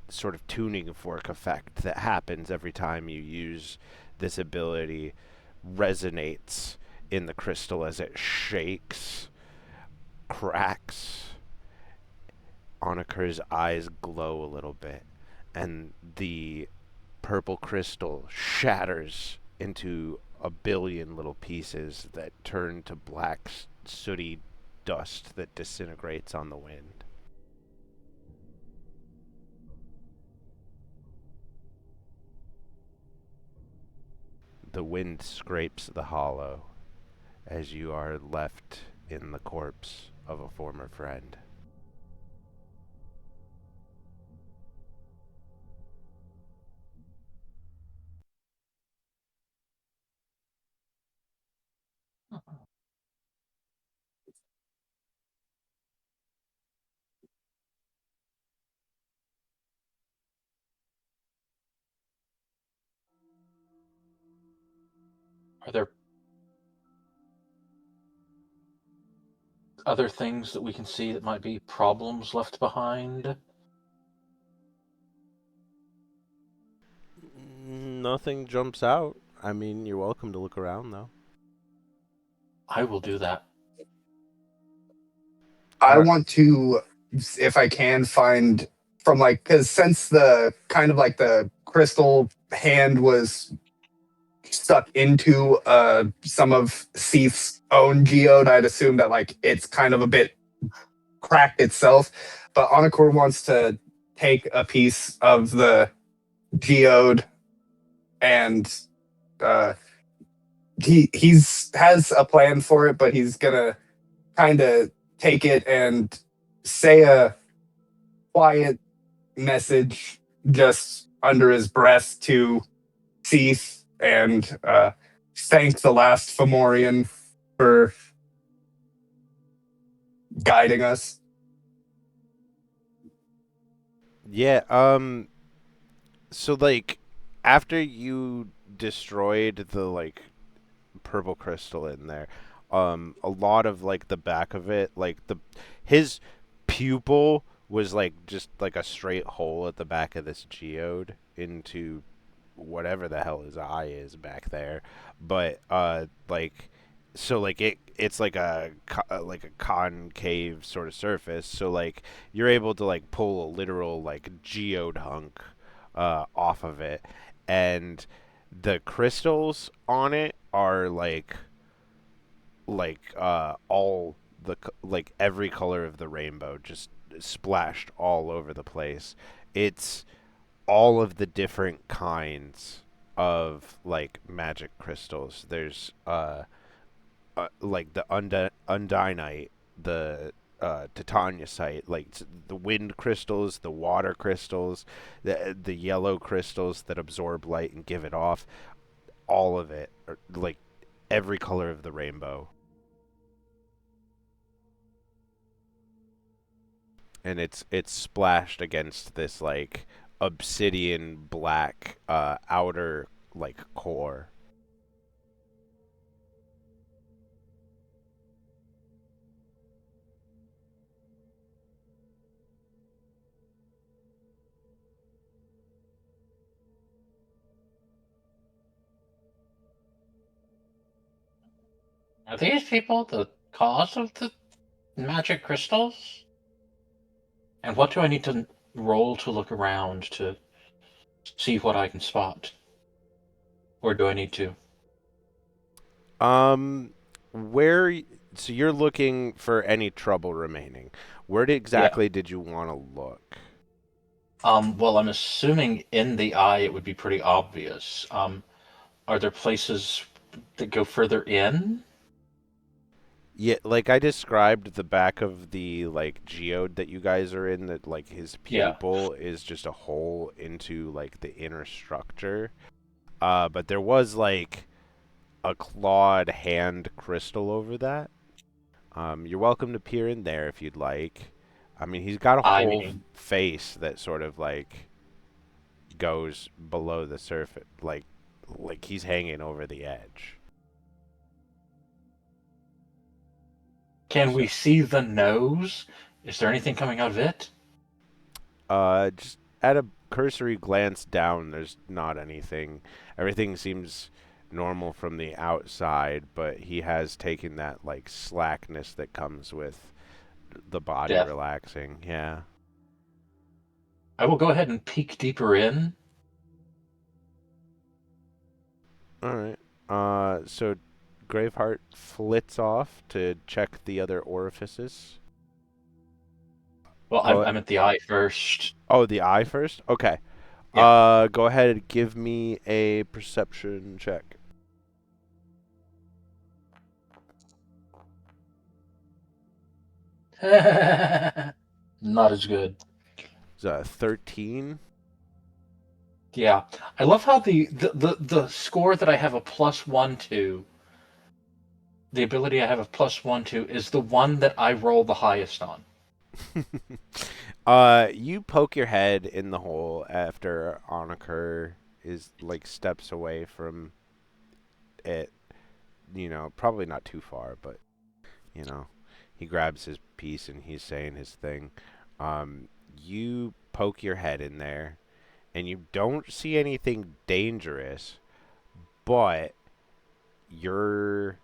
Speaker 1: sort of tuning fork effect that happens every time you use this ability resonates in the crystal as it shakes, cracks. Oniker's eyes glow a little bit, and the purple crystal shatters into a billion little pieces that turn to black, sooty dust that disintegrates on the wind. The wind scrapes the hollow as you are left in the corpse of a former friend.
Speaker 3: Are there other things that we can see that might be problems left behind?
Speaker 1: Nothing jumps out. I mean, you're welcome to look around, though.
Speaker 3: I will do that.
Speaker 7: I
Speaker 1: Alright.
Speaker 7: want to, if I can, find from like, because since the kind of like the crystal hand was stuck into some of Seath's own geode, I'd assume that like it's kind of a bit cracked itself. But Onakor wants to take a piece of the geode and uh, he's has a plan for it, but he's gonna kind of take it and say a quiet message just under his breath to Cease and thank the last Fomorian for guiding us.
Speaker 1: Yeah, so like after you destroyed the like purple crystal in there, a lot of like the back of it, like the his pupil was like just like a straight hole at the back of this geode into whatever the hell his eye is back there. But like so like it's like like a concave sort of surface, so like you're able to like pull a literal like geode hunk off of it, and the crystals on it are all like every color of the rainbow just splashed all over the place. It's all of the different kinds of like magic crystals. There's like the undinite, the titaniasite, like the wind crystals, the water crystals, the yellow crystals that absorb light and give it off. All of it, like every color of the rainbow, and it's splashed against this like obsidian black outer like core.
Speaker 3: Are these people the cause of the magic crystals? And what do I need to roll to look around to see what I can spot? Or do I need to?
Speaker 1: Where? So you're looking for any trouble remaining. Where
Speaker 3: Yeah.
Speaker 1: exactly did you want to look?
Speaker 3: Well, I'm assuming in the eye it would be pretty obvious. Are there places that go further in?
Speaker 1: Yeah, like I described, the back of the like geode that you guys are in, that like his
Speaker 3: Yeah.
Speaker 1: pupil is just a hole into like the inner structure. But there was like a clawed hand crystal over that. You're welcome to peer in there if you'd like. I mean, he's got a
Speaker 3: I
Speaker 1: whole
Speaker 3: mean,
Speaker 1: face that sort of like goes below the surface, like he's hanging over the edge.
Speaker 3: can
Speaker 1: So,
Speaker 3: we see the nose? Is there anything coming out of it?
Speaker 1: just at a cursory glance down, there's not anything. Everything seems normal from the outside, but he has taken that like slackness that comes with the body
Speaker 3: Death.
Speaker 1: relaxing. Yeah.
Speaker 3: I will go ahead and peek deeper in.
Speaker 1: All right. So Graveheart flits off to check the other orifices.
Speaker 3: Well,
Speaker 1: Go.
Speaker 3: I'm at the eye first.
Speaker 1: Oh, the eye first. Okay.
Speaker 3: Yeah.
Speaker 1: Go ahead and give me a perception check.
Speaker 3: Not as good.
Speaker 1: Is that 13?
Speaker 3: Yeah. I love how the score that I have a +1 to, the ability I have a +1 to, is the one that I roll the highest on.
Speaker 1: You poke your head in the hole after Onaker is like steps away from it. You know, probably not too far, but you know, he grabs his piece and he's saying his thing. You poke your head in there, and you don't see anything dangerous, but you're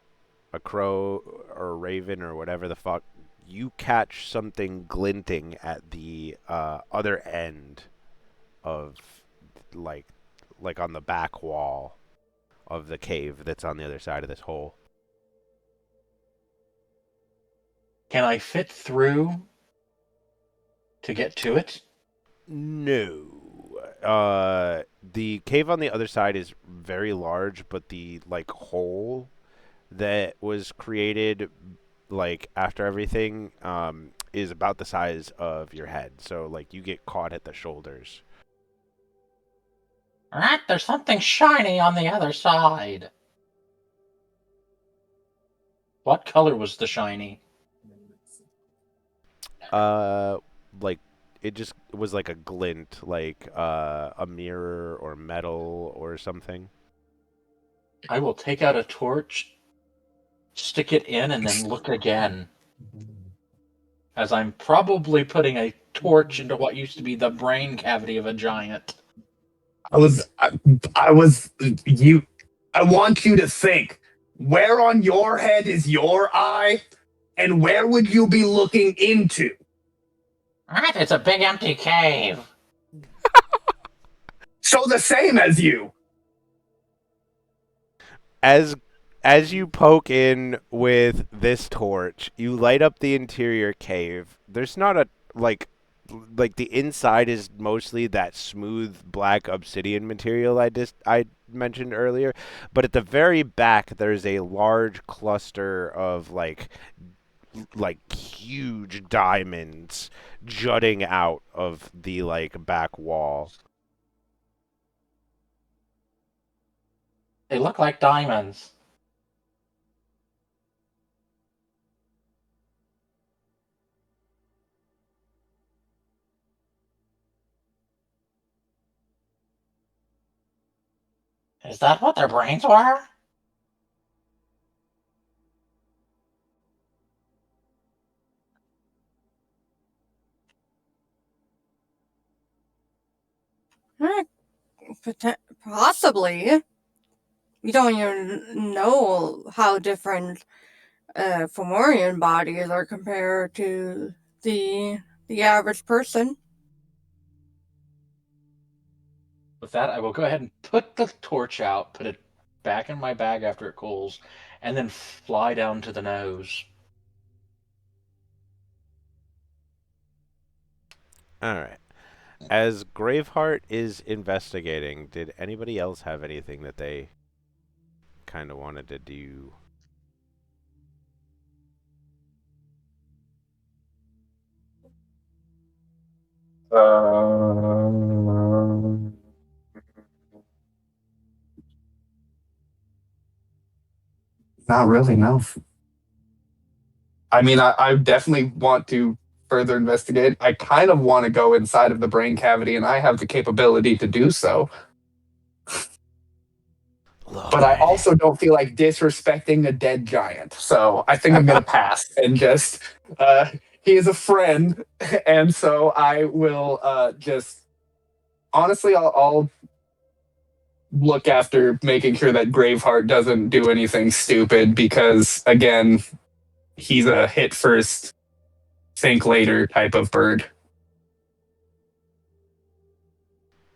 Speaker 1: a crow or a raven or whatever the fuck. You catch something glinting at the other end of like like on the back wall of the cave that's on the other side of this hole.
Speaker 3: Can I fit through to get to it?
Speaker 1: No. The cave on the other side is very large, but the like hole that was created like after everything is about the size of your head. So like you get caught at the shoulders.
Speaker 3: Alright, there's something shiny on the other side. What color was the shiny?
Speaker 1: Uh like it just was like a glint, like a mirror or metal or something.
Speaker 3: I will take out a torch, stick it in, and then look again. As I'm probably putting a torch into what used to be the brain cavity of a giant.
Speaker 4: I was you. I want you to think. Where on your head is your eye, and where would you be looking into?
Speaker 3: Alright, it's a big empty cave.
Speaker 4: So the same as you.
Speaker 1: As as you poke in with this torch, you light up the interior cave. There's not a like the inside is mostly that smooth black obsidian material I mentioned earlier, but at the very back there's a large cluster of like huge diamonds jutting out of the like back wall.
Speaker 3: They look like diamonds. Is that what their brains were?
Speaker 2: Eh, Possibly. We don't even know how different Fomorian bodies are compared to the average person.
Speaker 3: With that, I will go ahead and put the torch out, put it back in my bag after it cools, and then fly down to the nose.
Speaker 1: All right. As Graveheart is investigating, did anybody else have anything that they kind of wanted to do?
Speaker 7: Not really, no. I mean, I definitely want to further investigate. I kind of want to go inside of the brain cavity, and I have the capability to do so. But I
Speaker 1: Lord.
Speaker 7: also don't feel like disrespecting a dead giant. So I think I'm going to pass and just. He is a friend, and so I will just. Honestly, I'll look after making sure that Graveheart doesn't do anything stupid because, again, he's a hit first, think later type of bird.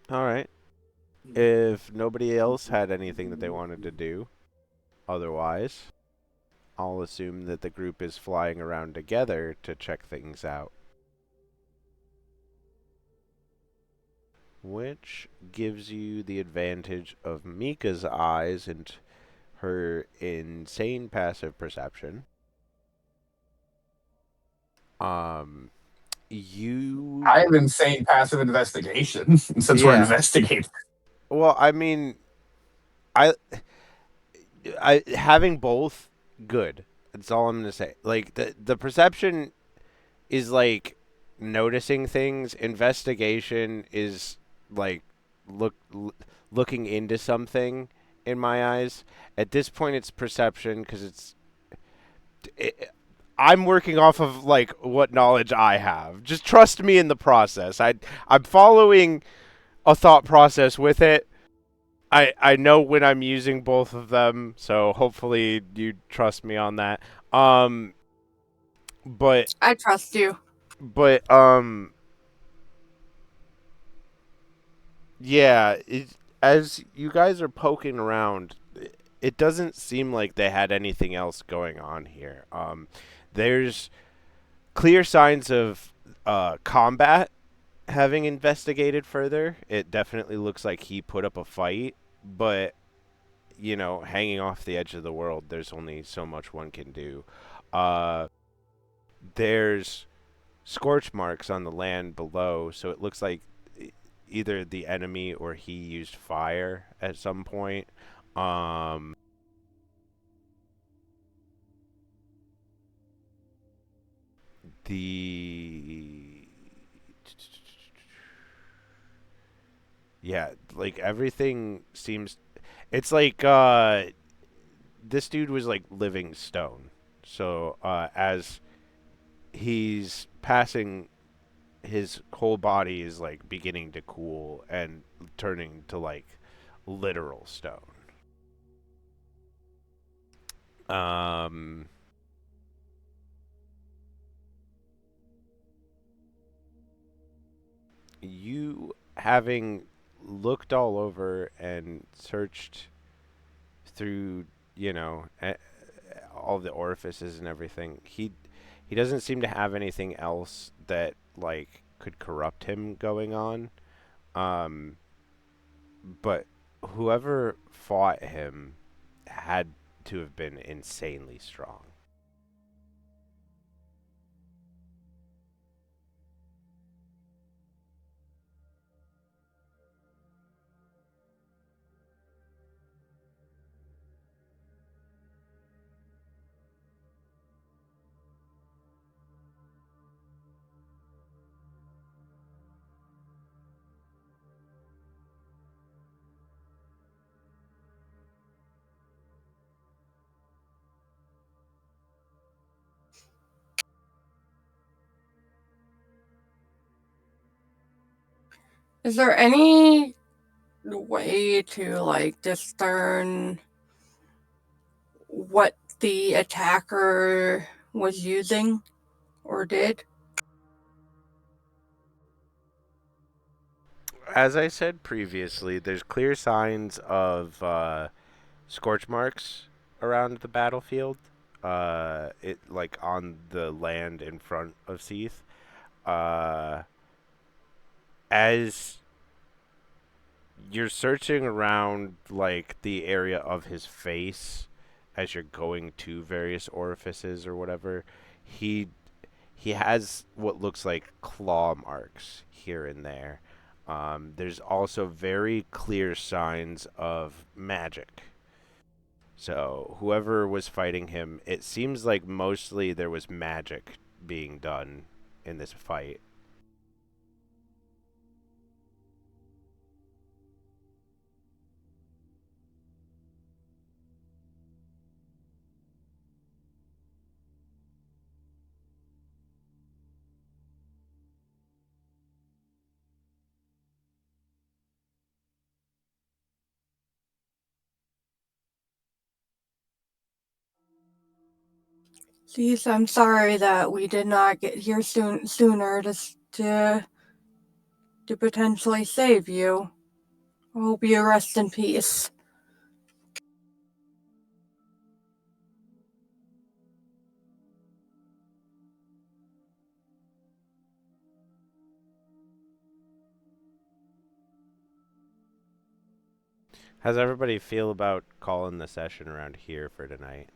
Speaker 1: All right. If nobody else had anything that they wanted to do, otherwise, I'll assume that the group is flying around together to check things out. Which gives you the advantage of Mika's eyes and her insane passive perception. You.
Speaker 7: I have insane passive investigation since we're
Speaker 1: Yeah.
Speaker 7: investigating.
Speaker 1: Well, I mean, I having both good. That's all I'm gonna say. Like the perception is like noticing things. Investigation is like looking into something. In my eyes, at this point, it's perception because I'm working off of like what knowledge I have. Just trust me in the process. I'm following a thought process with it. I know when I'm using both of them, so hopefully you trust me on that. Um, but
Speaker 2: I trust you.
Speaker 1: but yeah. As you guys are poking around, it doesn't seem like they had anything else going on here. There's clear signs of combat. Having investigated further, it definitely looks like he put up a fight, but hanging off the edge of the world, there's only so much one can do. Uh, there's scorch marks on the land below, so it looks like either the enemy or he used fire at some point. Um, the yeah, like everything seems. It's like this dude was like living stone. So as he's passing, his whole body is like beginning to cool and turning to like literal stone. Um, you having looked all over and searched through, all the orifices and everything, he doesn't seem to have anything else that like could corrupt him going on. Um, but whoever fought him had to have been insanely strong.
Speaker 2: Is there any way to like discern what the attacker was using or did?
Speaker 1: As I said previously, there's clear signs of scorch marks around the battlefield. It like on the land in front of Seath. Uh, as you're searching around like the area of his face, as you're going to various orifices or whatever, he he has what looks like claw marks here and there. There's also very clear signs of magic. So whoever was fighting him, it seems like mostly there was magic being done in this fight.
Speaker 2: Please, I'm sorry that we did not get here sooner to potentially save you. I hope you rest in peace.
Speaker 1: How's everybody feel about calling the session around here for tonight?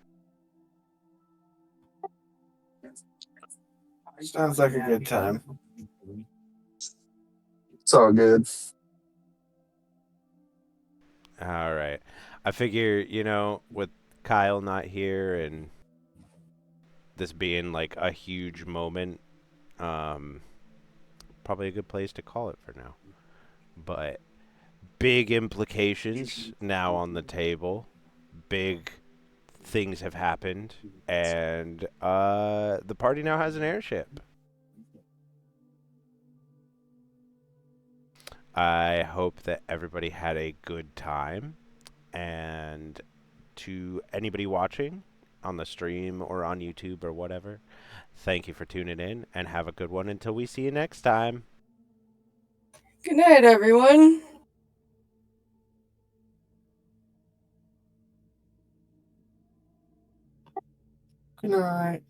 Speaker 5: Sounds like a good time.
Speaker 7: It's all good.
Speaker 1: All right. I figure, with Kyle not here and this being like a huge moment, probably a good place to call it for now. But big implications now on the table. Big things have happened, and the party now has an airship. I hope that everybody had a good time, and to anybody watching on the stream or on YouTube or whatever, thank you for tuning in, and have a good one until we see you next time.
Speaker 2: Good night, everyone.
Speaker 5: Good night.